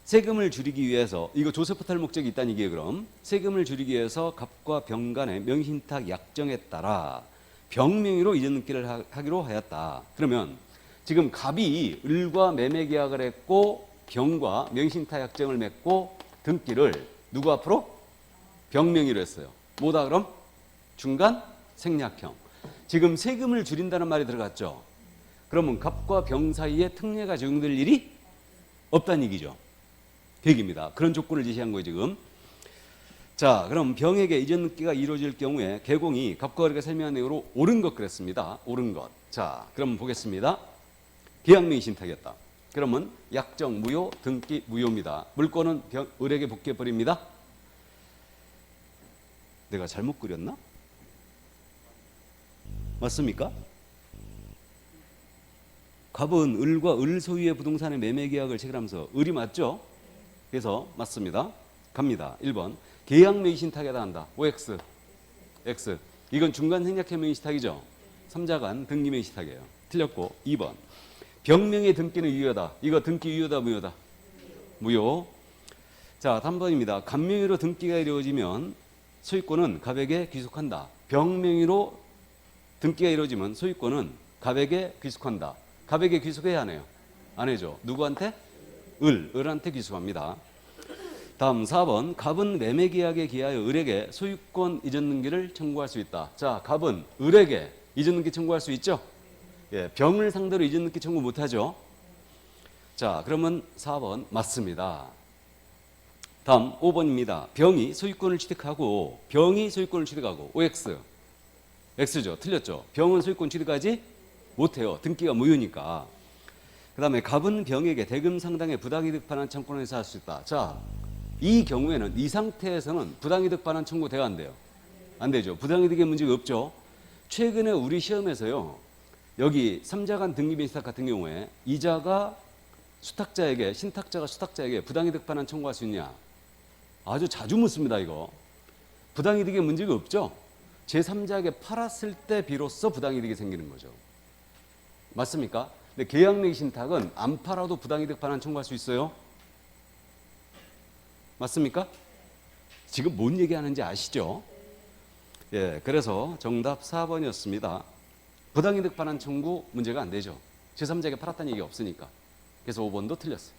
세금을 줄이기 위해서 이거 조세포탈 목적이 있다는 얘기예요. 그럼 세금을 줄이기 위해서 갑과 병 간의 명의신탁 약정에 따라 병 명의로 이전 등기를 하기로 하였다. 그러면 지금 갑이 을과 매매 계약을 했고 병과 명의신탁 약정을 맺고 등기를 누구 앞으로? 병 명의로 했어요. 뭐다 그럼? 중간 생략형. 지금 세금을 줄인다는 말이 들어갔죠. 그러면 갑과 병 사이에 특례가 적용될 일이 없다는 얘기죠. 그 얘기입니다. 그런 조건을 제시한 거예요 지금. 자, 그럼 병에게 이전 등기가 이루어질 경우에 개공이 갑과 을에게 설명한 내용으로 옳은 것 그랬습니다. 옳은 것. 자, 그럼 보겠습니다. 계약 명의신탁이었다. 그러면 약정 무효, 등기 무효입니다. 물권은 을에게 복귀해 버립니다. 내가 잘못 그렸나? 맞습니까? 갑은 을과 을 소유의 부동산의 매매 계약을 체결하면서 을이 맞죠? 그래서 맞습니다. 갑니다. 1번. 계약 명의신탁에 해당한다. OX. X. 이건 중간 생략형 명의신탁이죠. 3자간 등기 명의신탁이에요. 틀렸고 2번. 병명의 등기는 유효하다. 이거 등기 유효다 무효다? 무효. 자, 3번입니다. 갑명의로 등기가 이루어지면 소유권은 갑에게 귀속한다. 병명의로 등기가 이루어지면 소유권은 갑에게 귀속한다. 갑에게 귀속해야 하네요. 안 해죠. 누구한테? 을한테 귀속합니다. 다음 4번. 갑은 매매 계약에 기하여 을에게 소유권 이전 등기를 청구할 수 있다. 자, 갑은 을에게 이전 등기 청구할 수 있죠? 예, 병을 상대로 이전 등기 청구 못 하죠. 자, 그러면 4번 맞습니다. 다음 5번입니다. 병이 소유권을 취득하고 OX. X죠. 틀렸죠. 병은 소유권 취득하지 못해요. 등기가 무효니까. 그 다음에 갑은 병에게 대금 상당의 부당이득 반환 청구를 해서 할 수 있다. 자, 이 경우에는 이 상태에서는 부당이득 반환 청구 돼야 안 돼요? 안 되죠. 부당이득의 문제가 없죠. 최근에 우리 시험에서요. 여기 3자간 등기민시탁 같은 경우에 이자가 수탁자에게, 신탁자가 수탁자에게 부당이득 반환 청구할 수 있냐? 아주 자주 묻습니다. 이거. 부당이득의 문제가 없죠. 제3자에게 팔았을 때 비로소 부당이득이 생기는 거죠. 맞습니까? 근데 계약 및 신탁은 안 팔아도 부당이득 반환 청구할 수 있어요. 맞습니까? 지금 뭔 얘기하는지 아시죠? 예, 그래서 정답 4번이었습니다. 부당이득 반환 청구 문제가 안 되죠. 제3자에게 팔았다는 얘기가 없으니까. 그래서 5번도 틀렸어요.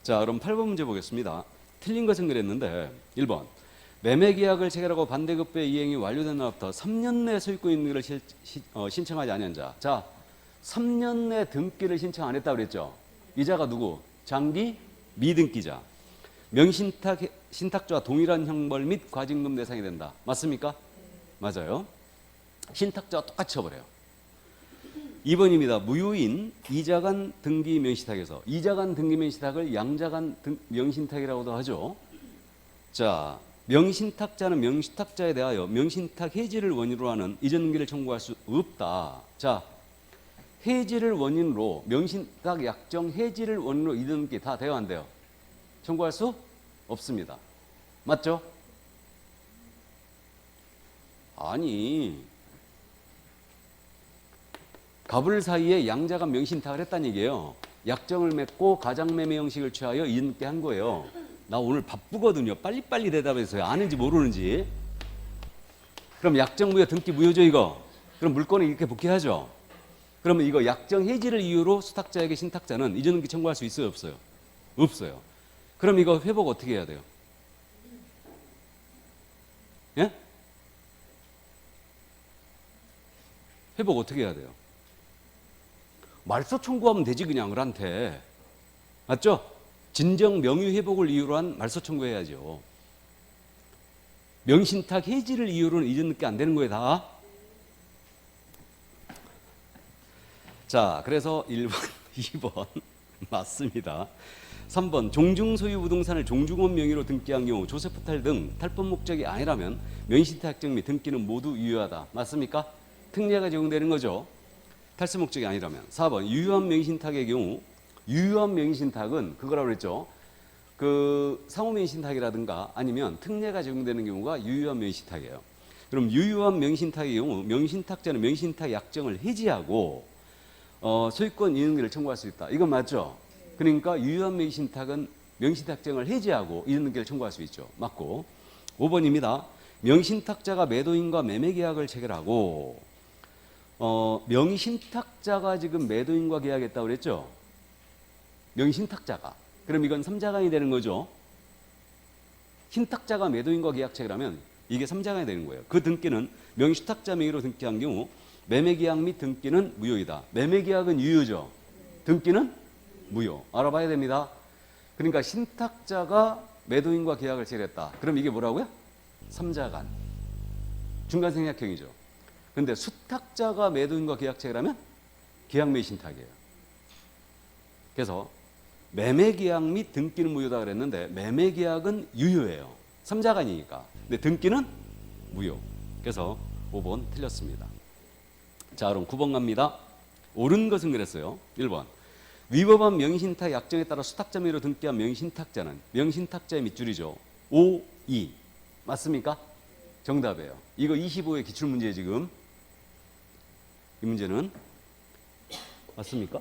자, 그럼 8번 문제 보겠습니다. 틀린 것은 그랬는데 1번. 매매 계약을 체결하고 반대급부의 이행이 완료된 날부터 3년 내 소유권 등기를 신청하지 않은 자. 자, 3년 내 등기를 신청 안 했다고 그랬죠. 이자가 누구? 장기 미등기자. 신탁자와 동일한 형벌 및 과징금 대상이 된다. 맞습니까? 맞아요. 신탁자와 똑같이 쳐버려요. 2번입니다. 무효인 이자간 등기 명신탁에서 이자간 등기 명신탁을 양자간 명신탁이라고도 하죠. 자, 명신탁자는 명신탁자에 대하여 명신탁 해지를 원인으로 하는 이전 등기를 청구할 수 없다. 자, 해지를 원인으로 명신탁 약정 해지를 원인으로 이전 등기 다 돼요 안 돼요? 청구할 수 없습니다. 맞죠? 아니, 갑을 사이에 양자간 명신탁을 했다는 얘기예요. 약정을 맺고 가장매매 형식을 취하여 이전 등기 한 거예요. 나 오늘 바쁘거든요. 빨리빨리 대답해서요. 아는지 모르는지. 그럼 약정 무효, 등기 무효죠 이거. 그럼 물건을 이렇게 복귀하죠. 그러면 이거 약정 해지를 이유로 수탁자에게 신탁자는 이전 등기 청구할 수 있어요 없어요? 없어요. 그럼 이거 회복 어떻게 해야 돼요? 예? 회복 어떻게 해야 돼요? 말소 청구하면 되지 그냥 을한테. 맞죠? 진정 명의 회복을 이유로 한 말소 청구해야죠. 명신탁 해지를 이유로는 이전 등기 안 되는 거예요 다. 자, 그래서 1번, 2번 맞습니다. 3번 종중 소유 부동산을 종중원 명의로 등기한 경우 조세포탈 등 탈법 목적이 아니라면 명신탁 약정 및 등기는 모두 유효하다. 맞습니까? 특례가 적용되는 거죠. 탈세 목적이 아니라면. 4번 유효한 명신탁의 경우 유효한 명신탁은 그거라고 그랬죠. 그 상호명신탁이라든가 아니면 특례가 적용되는 경우가 유효한 명신탁이에요. 그럼 유효한 명신탁의 경우 명신탁자는 명신탁 약정을 해지하고 소유권 이행기를 청구할 수 있다. 이건 맞죠? 그러니까 유효한 명신탁은 명신탁 약정을 해지하고 이전 등기를 청구할 수 있죠. 맞고. 5번입니다. 명신탁자가 매도인과 매매 계약을 체결하고 명신탁자가 지금 매도인과 계약했다고 그랬죠? 명신탁자가. 그럼 이건 3자간이 되는 거죠. 신탁자가 매도인과 계약 체결하면 이게 3자간이 되는 거예요. 그 등기는 명신탁자 명의로 등기한 경우 매매계약 및 등기는 무효이다. 매매계약은 유효죠. 등기는 무효. 알아봐야 됩니다. 그러니까 신탁자가 매도인과 계약을 체결했다. 그럼 이게 뭐라고요? 3자간. 중간생략형이죠. 그런데 수탁자가 매도인과 계약 체결하면 계약 및 신탁이에요. 그래서 매매계약 및 등기는 무효다 그랬는데 매매계약은 유효해요. 3자간이니까. 근데 등기는 무효. 그래서 5번 틀렸습니다. 자, 그럼 9번 갑니다. 옳은 것은 그랬어요. 1번. 위법한 명신탁 약정에 따라 수탁자 명의로 등기한 명신탁자는 명신탁자의 밑줄이죠. 5, 2. 맞습니까? 정답이에요. 이거 25의 기출문제에 지금 이 문제는 맞습니까?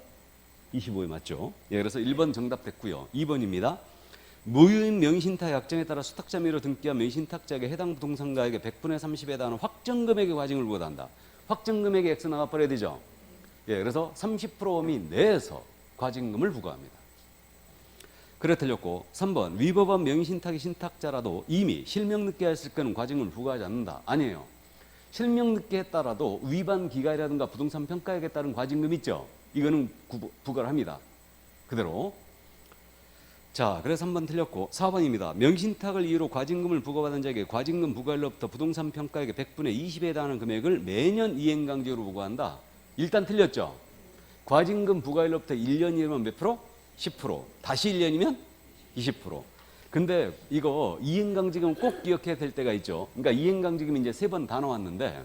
25에 맞죠? 예, 그래서 1번 정답 됐고요. 2번입니다. 무효인 명신탁 약정에 따라 수탁자 명의로 등기한 명신탁자에게 해당 부동산가액의 100분의 30에 해당하는 확정금액의 과징을 부과한다. 확정금액의 X 나가버려야 되죠? 예, 그래서 30% 범위 내에서 과징금을 부과합니다. 그래 틀렸고 3번 위법한 명의신탁의 신탁자라도 이미 실명 늦게 했을 때는 과징금을 부과하지 않는다. 아니에요. 실명 늦게 했다라도 위반 기간이라든가 부동산 평가액에 따른 과징금 있죠. 이거는 부과를 합니다. 그대로. 자, 그래서 3번 틀렸고 4번입니다. 명신탁을 이유로 과징금을 부과받은 자에게 과징금 부과일로부터 부동산 평가액의 100분의 20에 해당하는 금액을 매년 이행강제로 부과한다. 일단 틀렸죠. 과징금 부과일로부터 1년이면 몇 프로? 10%. 다시 1년이면 20%. 근데 이거 이행강제금 꼭 기억해야 될 때가 있죠. 그러니까 이행강제금이 이제 3번 다 나왔는데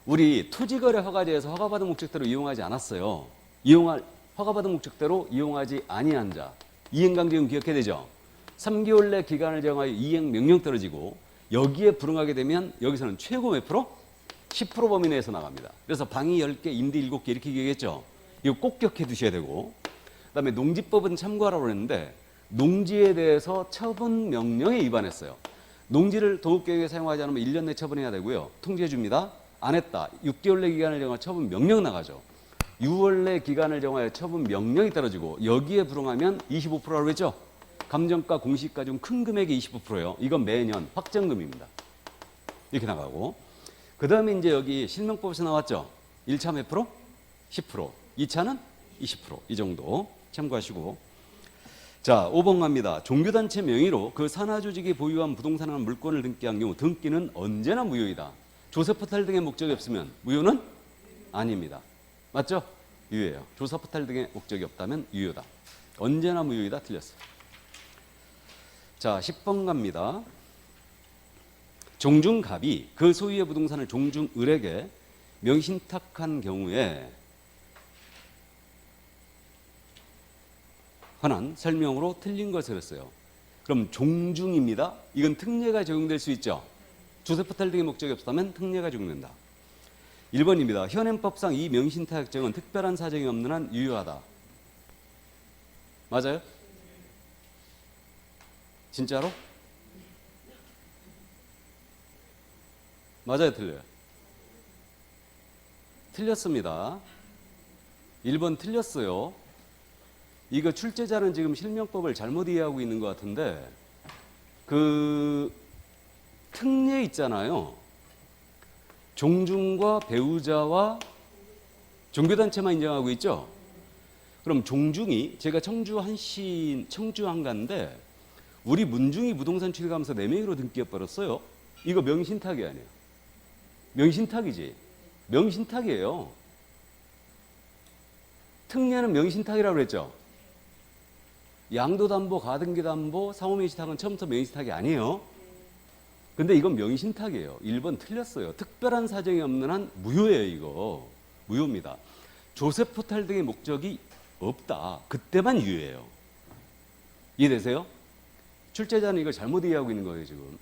우리 토지거래 허가제에서 허가받은 목적대로 이용하지 않았어요. 허가받은 목적대로 이용하지 아니한 자. 이행강제금 기억해야 되죠. 3개월 내 기간을 정하여 이행 명령 떨어지고 여기에 불응하게 되면 여기서는 최고 몇 프로? 10% 범위 내에서 나갑니다. 그래서 방이 10개, 임대 7개 이렇게 기억했죠. 이거 꼭 기억해 두셔야 되고 그다음에 농지법은 참고하라고 했는데 농지에 대해서 처분 명령에 위반했어요. 농지를 도급계획에 사용하지 않으면 1년 내 처분해야 되고요. 통지해 줍니다. 안 했다. 6개월 내 기간을 정하여 처분 명령 나가죠. 6월 내 기간을 정하여 처분 명령이 떨어지고 여기에 불응하면 25%라고 했죠. 감정가 공시가 중 큰 금액이 25%예요. 이건 매년 확정금입니다. 이렇게 나가고 그 다음에 이제 여기 실명법에서 나왔죠. 1차 몇 프로? 10%. 2차는 20%. 이 정도 참고하시고 자 5번 갑니다. 종교단체 명의로 그 산하조직이 보유한 부동산이나 물건을 등기한 경우 등기는 언제나 무효이다. 조세포탈 등의 목적이 없으면 무효는 아닙니다. 맞죠? 유효예요. 조사포탈 등의 목적이 없다면 유효다. 언제나 무효이다. 틀렸어요. 자 10번 갑니다. 종중갑이 그 소유의 부동산을 종중을에게 명신탁한 경우에 관한 설명으로 틀린 것을 했어요. 그럼 종중입니다. 이건 특례가 적용될 수 있죠. 조세포탈 등의 목적이 없다면 특례가 적용된다. 1번입니다. 현행법상 이 명신탁정은 특별한 사정이 없는 한 유효하다. 맞아요? 진짜로? 맞아요? 틀려요? 틀렸습니다. 1번 틀렸어요. 이거 출제자는 지금 실명법을 잘못 이해하고 있는 것 같은데 그 특례 있잖아요. 종중과 배우자와 종교단체만 인정하고 있죠. 그럼 종중이 제가 청주 한가인데 우리 문중이 부동산 취득하면서 4명으로 등기해버렸어요. 이거 명신탁이 아니에요. 명신탁이지. 명신탁이에요. 특례는 명신탁이라고 그랬죠. 양도담보, 가등기담보, 상호명신탁은 처음부터 명신탁이 아니에요. 근데 이건 명신탁이에요. 1번 틀렸어요. 특별한 사정이 없는 한 무효예요. 이거 무효입니다. 조세포탈 등의 목적이 없다. 그때만 유효해요. 이해되세요? 출제자는 이걸 잘못 이해하고 있는 거예요. 지금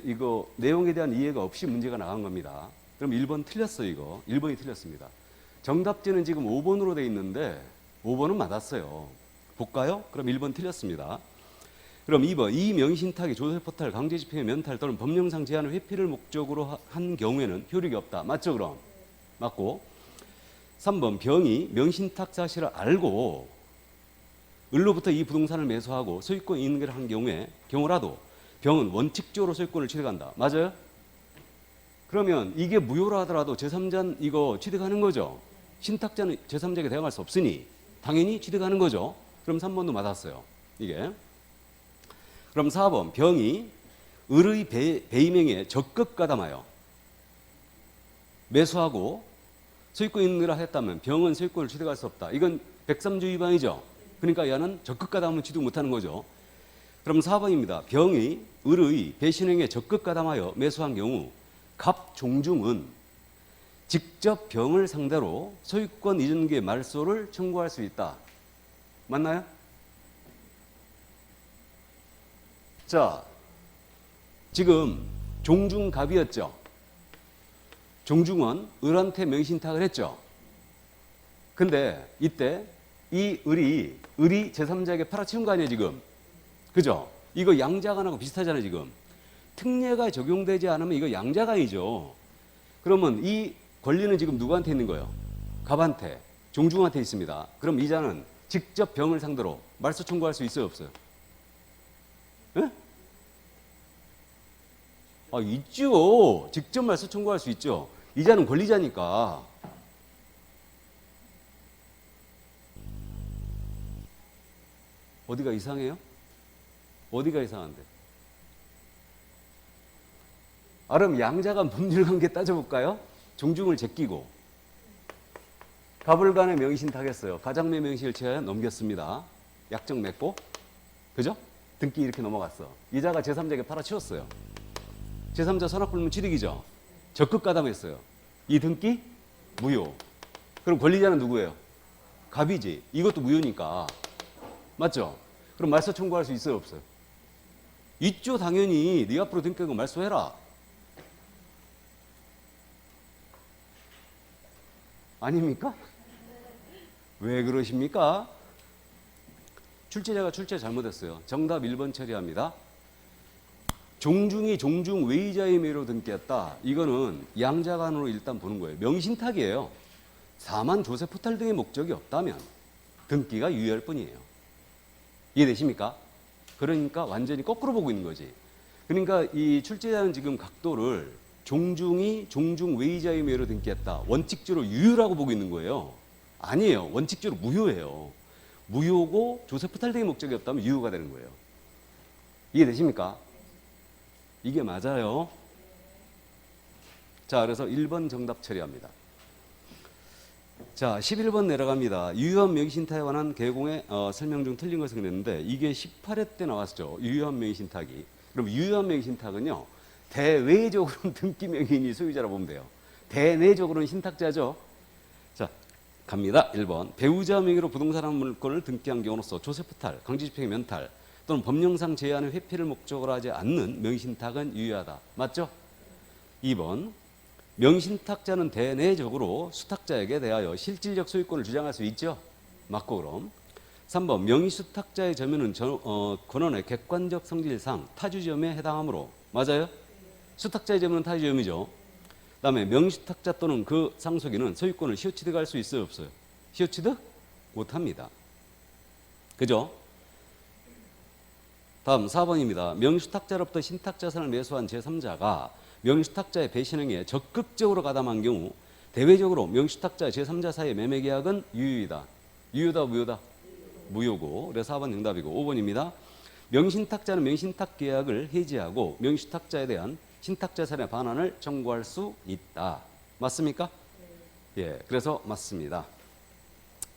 이거 내용에 대한 이해가 없이 문제가 나간 겁니다. 그럼 1번 틀렸어요. 이거 1번이 틀렸습니다. 정답지는 지금 5번으로 돼 있는데 5번은 맞았어요. 볼까요? 그럼 1번 틀렸습니다. 그럼 2번 이 명신탁이 조세포탈, 강제집행의 면탈 또는 법령상 제한을 회피를 목적으로 한 경우에는 효력이 없다. 맞죠? 그럼 맞고 3번 병이 명신탁 사실을 알고 을로부터 이 부동산을 매수하고 소유권 인계를 한 경우라도 병은 원칙적으로 소유권을 취득한다. 맞아요? 그러면 이게 무효라 하더라도 제3자는 이거 취득하는 거죠. 신탁자는 제3자에게 대항할 수 없으니 당연히 취득하는 거죠. 그럼 3번도 맞았어요. 이게. 그럼 4번 병이 을의 배임행위에 적극 가담하여 매수하고 소유권 인계를 했다면 병은 소유권을 취득할 수 없다. 이건 103조 위반이죠. 그러니까 얘는 적극 가담하면 취득 못하는 거죠. 그럼 4번입니다. 병이 을의 배신행위에 적극 가담하여 매수한 경우 갑종중은 직접 병을 상대로 소유권 이전기의 말소를 청구할 수 있다. 맞나요? 자, 지금 종중갑이었죠. 종중은 을한테 명신탁을 했죠. 근데 이때 이 을이 제3자에게 팔아치운 거 아니에요 지금. 그죠? 이거 양자간하고 비슷하잖아요 지금. 특례가 적용되지 않으면 이거 양자간이죠. 그러면 이 권리는 지금 누구한테 있는 거예요? 갑한테, 종중한테 있습니다. 그럼 이자는 직접 병을 상대로 말소 청구할 수 있어요, 없어요? 예? 아, 있죠. 직접 말소 청구할 수 있죠. 이자는 권리자니까. 어디가 이상해요? 어디가 이상한데? 그럼 양자간 법률관계 따져볼까요? 종중을 제끼고 갑을 간에 명의신탁했어요. 가장매 명의신을 취하여 넘겼습니다. 약정 맺고, 그죠? 등기 이렇게 넘어갔어. 이자가 제3자에게 팔아치웠어요. 제3자 선악불문 취득이죠. 적극 가담했어요. 이 등기 무효. 그럼 권리자는 누구예요? 갑이지. 이것도 무효니까. 맞죠? 그럼 말소 청구할 수 있어요, 없어요? 있죠, 당연히. 네 앞으로 등기한 거 말소해라. 아닙니까? 왜 그러십니까? 출제자가 출제 잘못했어요. 정답 1번 처리합니다. 종중이 종중 외의자의 명의로 등기했다. 이거는 양자간으로 일단 보는 거예요. 명신탁이에요. 사만 조세 포탈 등의 목적이 없다면 등기가 유효할 뿐이에요. 이해되십니까? 그러니까 완전히 거꾸로 보고 있는 거지. 그러니까 이 출제자는 지금 각도를 종중이 종중 외의자의 명의로 등기했다. 원칙적으로 유효라고 보고 있는 거예요. 아니에요. 원칙적으로 무효예요. 무효고 조세 포탈 등의 목적이 없다면 유효가 되는 거예요. 이해되십니까? 이게 맞아요. 자, 그래서 1번 정답 처리합니다. 자, 11번 내려갑니다. 유효한 명의신탁에 관한 개공의 설명 중 틀린 것을 그랬는데 이게 18회 때 나왔죠. 유효한 명의신탁이. 그럼 유효한 명의신탁은요. 대외적으로는 등기 명의인이 소유자라고 보면 돼요. 대내적으로는 신탁자죠. 자, 갑니다. 1번. 배우자 명의로 부동산 한 물건을 등기한 경우로서 조세포탈, 강제집행의 면탈 또는 법령상 제한의 회피를 목적으로 하지 않는 명의신탁은 유효하다. 맞죠? 2번. 명의신탁자는 대내적으로 수탁자에게 대하여 실질적 소유권을 주장할 수 있죠. 맞고 그럼. 3번. 명의수탁자의 점유는 권원의 객관적 성질상 타주점에 해당하므로. 맞아요? 수탁자의 점유는 타주점이죠. 그 다음에 명의수탁자 또는 그 상속인은 소유권을 시효취득할 수 있어요, 없어요? 시효취득? 못합니다. 그죠? 다음 4번입니다. 명의수탁자로부터 신탁자산을 매수한 제3자가 명의수탁자의 배신행위에 적극적으로 가담한 경우 대외적으로 명의수탁자 제3자 사이의 매매계약은 유효이다. 유효다, 무효다? 무효고. 그래서 4번 정답이고 5번입니다. 명의신탁자는 명의신탁계약을 해지하고 명의수탁자에 대한 신탁자산의 반환을 청구할 수 있다. 맞습니까? 예, 그래서 맞습니다.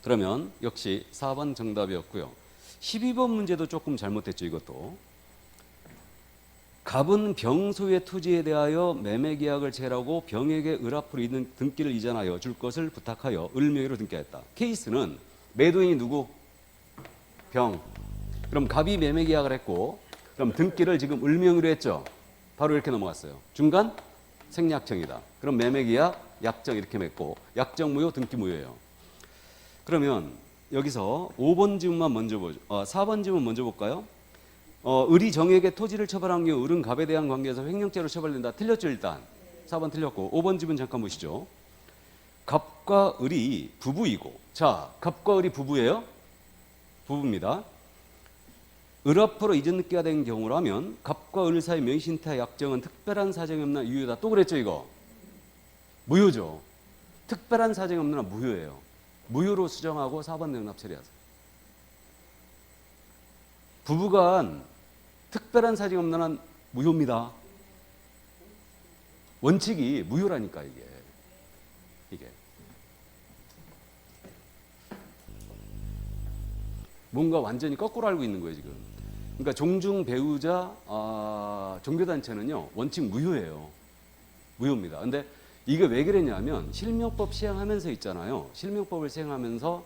그러면 역시 4번 정답이었고요. 12번 문제도 조금 잘못됐죠, 이것도. 갑은 병소의 토지에 대하여 매매계약을 체결하고 병에게 을 앞으로 있는 등기를 이전하여 줄 것을 부탁하여 을 명의로 등기하였다. 케이스는 매도인이 누구? 병. 그럼 갑이 매매계약을 했고 그럼 등기를 지금 을 명의로 했죠. 바로 이렇게 넘어갔어요. 중간 생략정이다. 그럼 매매계약, 약정 이렇게 맺고 약정 무효, 등기 무효예요. 그러면 여기서 5번 지문만 먼저 보죠. 4번 지문 먼저 볼까요? 을이 정에게 토지를 처벌한 경우 을은 갑에 대한 관계에서 횡령죄로 처벌된다. 틀렸죠, 일단. 4번 틀렸고 5번 지문 잠깐 보시죠. 갑과 을이 부부이고, 자, 갑과 을이 부부예요? 부부입니다. 을 앞으로 이전 등기가 된 경우라면 갑과 을 사이 명의신탁 약정은 특별한 사정이 없나 유효다. 또 그랬죠, 이거? 무효죠. 특별한 사정이 없는 한 무효예요. 무효로 수정하고 4번 정답 처리하세요. 부부간 특별한 사정이 없는 한 무효입니다. 원칙이 무효라니까, 이게. 뭔가 완전히 거꾸로 알고 있는 거예요, 지금. 그러니까 종중 배우자 종교단체는요, 원칙 무효예요. 무효입니다. 근데 이게 왜 그랬냐면 실명법 시행하면서 있잖아요. 실명법을 시행하면서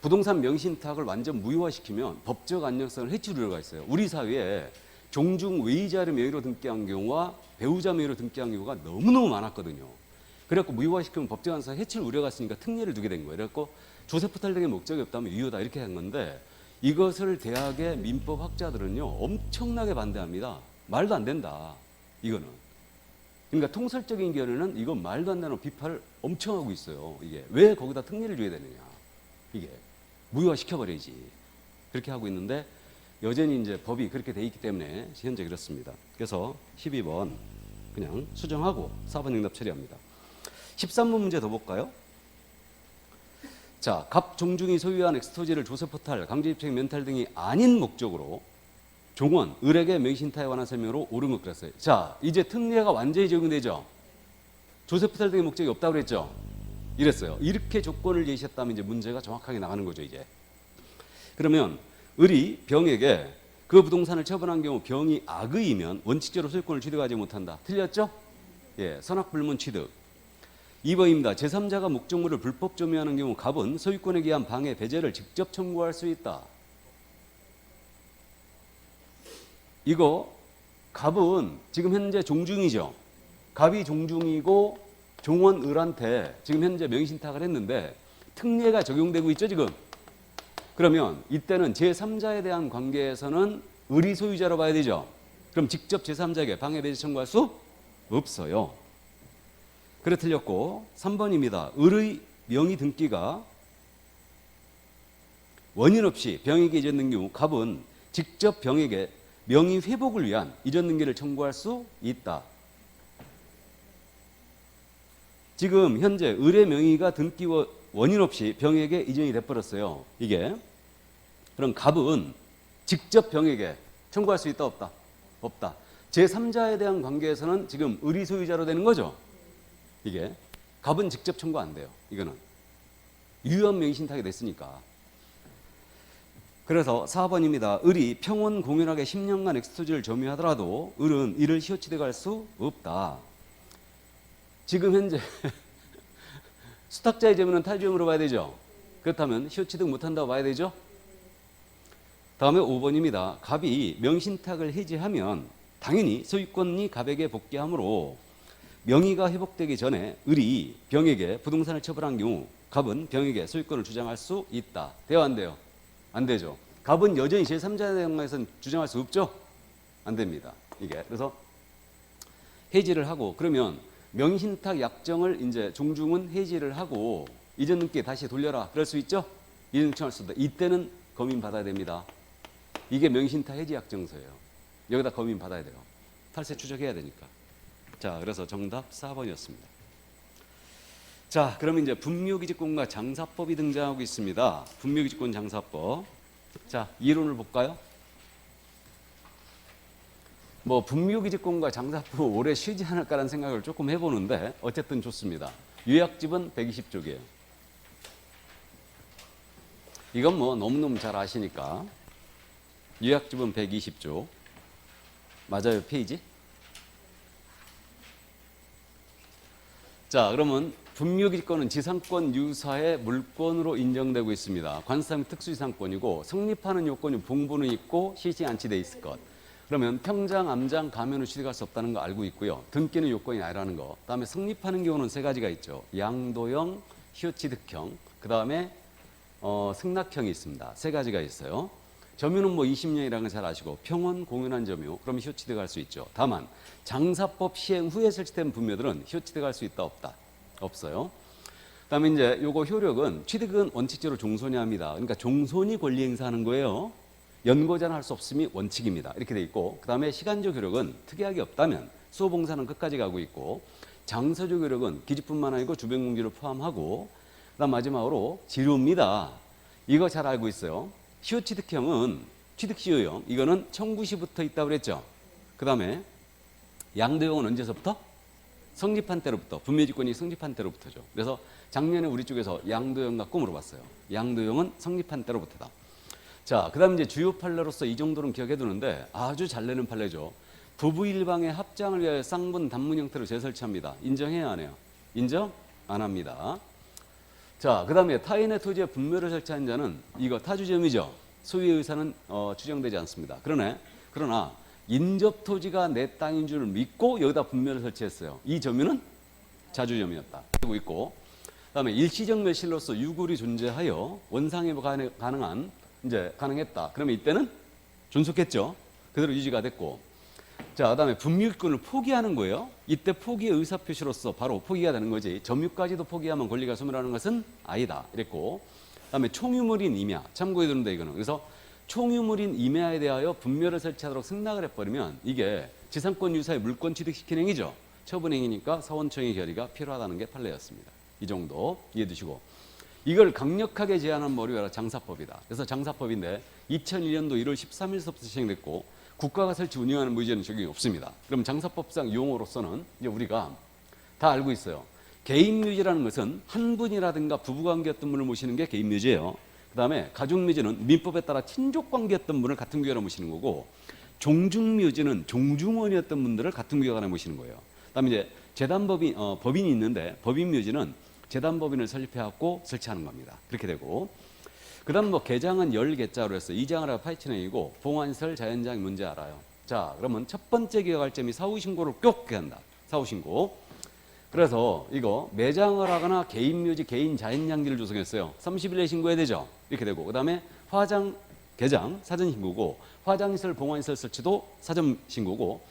부동산 명의신탁을 완전 무효화시키면 법적 안정성을 해칠 우려가 있어요. 우리 사회에 종중 외의자를 명의로 등기한 경우와 배우자 명의로 등기한 경우가 너무너무 많았거든요. 그래갖고 무효화시키면 법적 안정성을 해칠 우려가 있으니까 특례를 두게 된 거예요. 그래갖고 조세포탈 등의 목적이 없다면 유효다 이렇게 한 건데 이것을 대학의 민법 학자들은요 엄청나게 반대합니다. 말도 안 된다, 이거는. 그러니까 통설적인 견해는 이건 말도 안 되는 비판을 엄청 하고 있어요. 이게 왜 거기다 특례를 줘야 되느냐, 이게. 무효화시켜버려야지. 그렇게 하고 있는데 여전히 이제 법이 그렇게 돼 있기 때문에 현재 그렇습니다. 그래서 12번 그냥 수정하고 4번 응답 처리합니다. 13번 문제 더 볼까요? 자, 갑 종중이 소유한 엑스토지를 조세포탈, 강제입책, 면탈 등이 아닌 목적으로 종원, 을에게 명의신탁에 관한 설명으로 옳은 것 그랬어요. 자, 이제 특례가 완전히 적용되죠. 조세포탈 등의 목적이 없다고 그랬죠. 이랬어요. 이렇게 조건을 제시했다면 이제 문제가 정확하게 나가는 거죠, 이제. 그러면 을이 병에게 그 부동산을 처분한 경우 병이 악의이면 원칙적으로 소유권을 취득하지 못한다. 틀렸죠? 예, 선악불문 취득. 2번입니다. 제3자가 목적물을 불법 점유하는 경우 갑은 소유권에 기한 방해, 배제를 직접 청구할 수 있다. 이거 갑은 지금 현재 종중이죠. 갑이 종중이고 종원 을한테 지금 현재 명의신탁을 했는데 특례가 적용되고 있죠, 지금. 그러면 이때는 제3자에 대한 관계에서는 을이 소유자로 봐야 되죠. 그럼 직접 제3자에게 방해, 배제 청구할 수 없어요. 그래 틀렸고 3번입니다. 을의 명의 등기가 원인 없이 병에게 이전 경우 갑은 직접 병에게 명의 회복을 위한 이전 등기를 청구할 수 있다. 지금 현재 을의 명의가 등기 원인 없이 병에게 이전이 돼버렸어요. 이게. 그럼 갑은 직접 병에게 청구할 수 있다, 없다? 없다. 제3자에 대한 관계에서는 지금 을이 소유자로 되는 거죠. 이게. 갑은 직접 청구 안 돼요. 이거는. 유효한 명의신탁이 됐으니까. 그래서 4번입니다. 을이 평온 공연하게 10년간 엑스토지를 점유하더라도 을은 이를 시효취득할 수 없다. 지금 현재 수탁자의 재물은 탈주점으로 봐야 되죠. 그렇다면 시효취득 못한다고 봐야 되죠. 다음에 5번입니다. 갑이 명신탁을 해지하면 당연히 소유권이 갑에게 복귀하므로 명의가 회복되기 전에 을이 병에게 부동산을 처분한 경우 갑은 병에게 소유권을 주장할 수 있다. 돼요, 안 돼요? 안 되죠. 갑은 여전히 제3자에 대해서는 주장할 수 없죠. 안 됩니다. 이게. 그래서 해지를 하고 그러면 명신탁 약정을 이제 종중은 해지를 하고 이전 등기에 다시 돌려라. 그럴 수 있죠? 이전 요청할 수 있다. 이때는 검인 받아야 됩니다. 이게 명신탁 해지 약정서예요. 여기다 검인 받아야 돼요. 탈세 추적해야 되니까. 자, 그래서 정답 4번이었습니다. 자, 그러면 이제 분묘기지권과 장사법이 등장하고 있습니다. 분묘기지권 장사법. 자, 이론을 볼까요? 뭐 분묘기지권과 장사법 오래 쉬지 않을까라는 생각을 조금 해보는데 어쨌든 좋습니다. 요약집은 120쪽이에요. 이건 뭐 너무너무 잘 아시니까. 요약집은 120쪽. 맞아요, 페이지? 자, 그러면 분묘기지권은 지상권 유사의 물권으로 인정되고 있습니다. 관사상 특수지상권이고 성립하는 요건이 봉부는 있고 시시 안치돼 있을 것. 그러면 평장, 암장, 가면을 취득할 수 없다는 거 알고 있고요. 등기는 요건이 아니라는 거. 그다음에 성립하는 경우는 세 가지가 있죠. 양도형, 시효취득형, 그다음에 승낙형이 있습니다. 세 가지가 있어요. 점유는 뭐 20년이라는 걸 잘 아시고 평원 공연한 점유, 그럼 시효취득할 수 있죠. 다만 장사법 시행 후에 설치된 분묘들은 시효취득할 수 있다, 없다? 없어요. 그다음에 이제 요거 효력은 취득은 원칙적으로 종손이 합니다. 그러니까 종손이 권리 행사하는 거예요. 연고자는 할 수 없음이 원칙입니다. 이렇게 돼 있고, 그다음에 시간적 효력은 특이하게 없다면 수호봉사는 끝까지 가고 있고, 장서적 효력은 기지뿐만 아니고 주변공지를 포함하고, 그다음 마지막으로 지료입니다. 이거 잘 알고 있어요. 시효취득형은 취득시효형, 이거는 청구시부터 있다고 그랬죠. 그다음에 양도형은 언제서부터? 성립한 때로부터, 분묘지권이 성립한 때로부터죠. 그래서 작년에 우리 쪽에서 양도형 갖고 물어봤어요. 양도형은 성립한 때로부터다. 자, 그 다음 이제 주요 판례로서 이 정도는 기억해 두는데 아주 잘 내는 판례죠. 부부 일방의 합장을 위하여 쌍분 단문 형태로 재설치합니다. 인정해야 안 해요? 인정? 안 합니다. 자, 그 다음에 타인의 토지에 분묘를 설치한 자는 이거 타주점이죠. 소유의 의사는 추정되지 않습니다. 그러나 인접 토지가 내 땅인 줄 믿고 여기다 분묘를 설치했어요. 이 점유는 자주점이었다. 되고 있고, 그다음에 일시적 멸실로서 유골이 존재하여 원상회복 가능했다. 그러면 이때는 존속했죠. 그대로 유지가 됐고, 자, 그다음에 분묘권을 포기하는 거예요. 이때 포기의 의사표시로서 바로 포기가 되는 거지. 점유까지도 포기하면 권리가 소멸하는 것은 아니다. 이랬고, 그다음에 총유물인 임야 참고해 두는데 이거는 그래서 총유물인 임야에 대하여 분묘를 설치하도록 승낙을 해버리면 이게 지상권 유사의 물권 취득시키는 행위죠. 처분행위니까 서원청의 결의가 필요하다는 게 판례였습니다. 이 정도 이해해 두시고 이걸 강력하게 제한한 법이 바로 장사법이다. 그래서 장사법인데 2001년도 1월 13일서부터 시행됐고 국가가 설치 운영하는 무효제는 적용이 없습니다. 그럼 장사법상 용어로서는 이제 우리가 다 알고 있어요. 개인묘지라는 것은 한 분이라든가 부부관계였던 분을 모시는 게 개인묘지예요. 그 다음에 가족묘지는 민법에 따라 친족관계였던 분을 같은 구역으로 모시는 거고 종중묘지는 종중원이었던 분들을 같은 구역 안에 모시는 거예요. 그 다음에 이제 재단법인, 법인이 있는데 법인묘지는 재단법인을 설립해갖고 설치하는 겁니다. 그렇게 되고 그 다음 뭐 개장은 열개자로 해서 이장하라 파이치행이고 봉안설 자연장 문제 알아요. 자 그러면 첫 번째 기억할 점이 사후신고를 꼭 한다. 사후신고. 그래서 이거 매장을 하거나 개인묘지, 개인 자연장지를 조성했어요. 30일 내에 신고해야 되죠. 이렇게 되고 그 다음에 화장, 개장, 사전신고고 화장시설, 봉안시설 설치도 사전신고고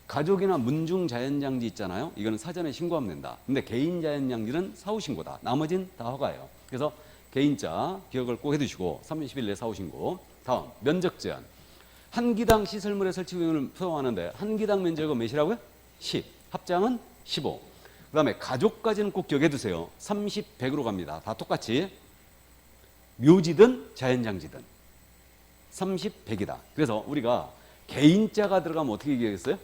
가족이나 문중 자연장지 있잖아요. 이거는 사전에 신고하면 된다. 근데 개인 자연장지는 사후신고다. 나머지는 다 허가예요. 그래서 개인자 기억을 꼭 해두시고 30일 내에 사후신고. 다음 면적 제한. 한 기당 시설물의 설치 규모를 포함하는데 한 기당 면적은 몇이라고요? 10. 합장은 15. 그 다음에 가족까지는 꼭 기억해 두세요. 30, 100으로 갑니다. 다 똑같이. 묘지든 자연장지든. 30, 100이다. 그래서 우리가 개인자가 들어가면 어떻게 기억했어요?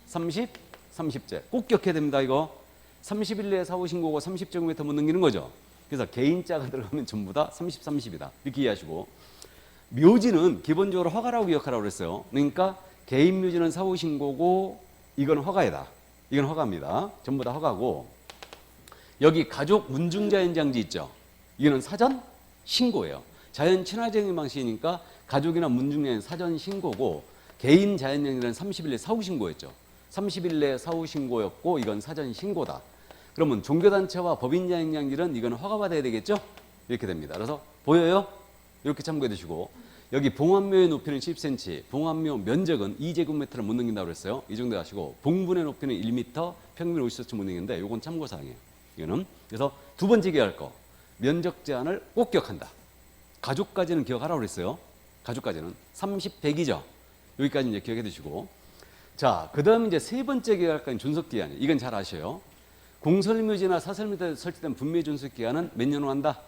30, 30제. 꼭 기억해야 됩니다. 이거. 30일 내에 사후신고고 30제곱미터 못 넘기는 거죠. 그래서 개인자가 들어가면 전부 다 30, 30이다. 이렇게 이해하시고. 묘지는 기본적으로 허가라고 기억하라고 그랬어요. 그러니까 개인 묘지는 사후신고고 이건 허가이다. 이건 허가입니다. 전부 다 허가고 여기 가족 문중자연장지 있죠. 이거는 사전 신고예요. 자연 친화적인 방식이니까 가족이나 문중자연 사전 신고고 개인 자연장지는 30일 내에 사후신고였죠. 30일 내에 사후신고였고 이건 사전 신고다. 그러면 종교단체와 법인자연장지는 이건 허가받아야 되겠죠. 이렇게 됩니다. 그래서 보여요? 이렇게 참고해 두시고 여기 봉안묘의 높이는 10cm, 봉안묘 면적은 2제곱미터를 못 넘긴다고 그랬어요. 이 정도 하시고 봉분의 높이는 1m, 평균 50cm 못 넘기는데 이건 참고사항이에요. 이거는. 그래서 두 번째 기억할 거. 면적 제한을 꼭 기억한다. 가족까지는 기억하라고 그랬어요. 가족까지는. 30, 100이죠. 여기까지 이제 기억해 두시고. 자, 그 다음 이제 세 번째 기억할 거는 준속기한이에요. 이건 잘 아셔요. 공설묘지나 사설묘지에 설치된 분묘 준속기한은 몇 년으로 한다?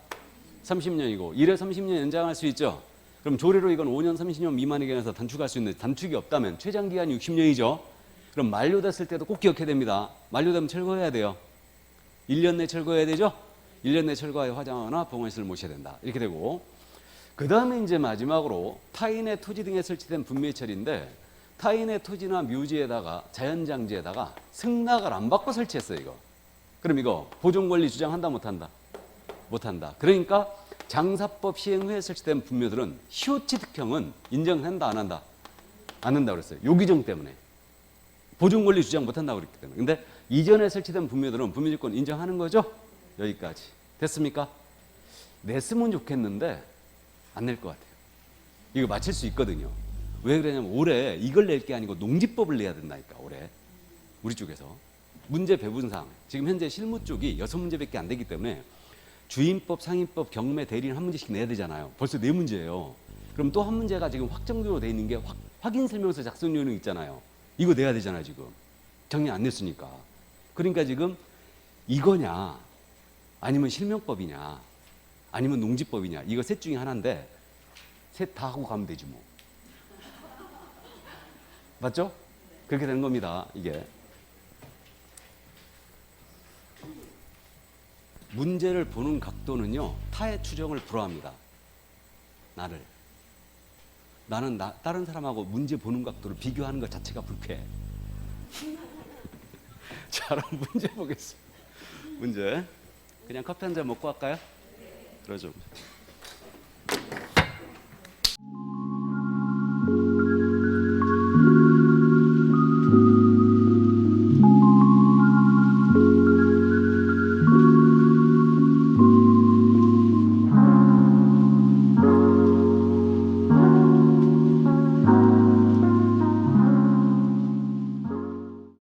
30년이고 1회 30년 연장할 수 있죠. 그럼 조례로 이건 5년 30년 미만에 관해서 단축할 수 있는데 단축이 없다면 최장기한이 60년이죠. 그럼 만료됐을 때도 꼭 기억해야 됩니다. 만료되면 철거해야 돼요. 1년 내 철거해야 되죠. 1년 내 철거하여 화장하거나 봉안시설을 모셔야 된다. 이렇게 되고 그 다음에 이제 마지막으로 타인의 토지 등에 설치된 분묘처리인데 타인의 토지나 묘지에다가 자연장지에다가 승낙을 안 받고 설치했어요. 이거. 그럼 이거 보존권리 주장한다 못한다? 못한다. 그러니까 장사법 시행 후에 설치된 분묘들은 시효취득형은 인정한다 안 한다? 안 한다고 그랬어요. 요 규정 때문에. 보존권리 주장 못한다고 그랬기 때문에. 근데 이전에 설치된 분묘들은 분묘지권 인정하는 거죠? 여기까지. 됐습니까? 냈으면 좋겠는데 안 낼 것 같아요. 이거 맞힐 수 있거든요. 왜 그러냐면 올해 이걸 낼 게 아니고 농지법을 내야 된다니까. 올해. 우리 쪽에서. 문제 배분상 지금 현재 실무 쪽이 6문제밖에 안 되기 때문에 주임법, 상임법, 경매, 대리인 한 문제씩 내야 되잖아요. 벌써 4문제예요. 그럼 또 한 문제가 지금 확정적으로 돼 있는 게 확인 설명서 작성 요령 있잖아요. 이거 내야 되잖아요, 지금. 작년 안 냈으니까. 그러니까 지금 이거냐, 아니면 실명법이냐, 아니면 농지법이냐, 이거 셋 중에 하나인데 셋 다 하고 가면 되지 뭐. 맞죠? 그렇게 되는 겁니다, 이게. 문제를 보는 각도는요, 타의 추정을 불허합니다. 나는 다른 사람하고 문제 보는 각도를 비교하는 것 자체가 불쾌해. 자, 그럼 문제 보겠습니다. 문제. 그냥 커피 한 잔 먹고 할까요? 그러죠.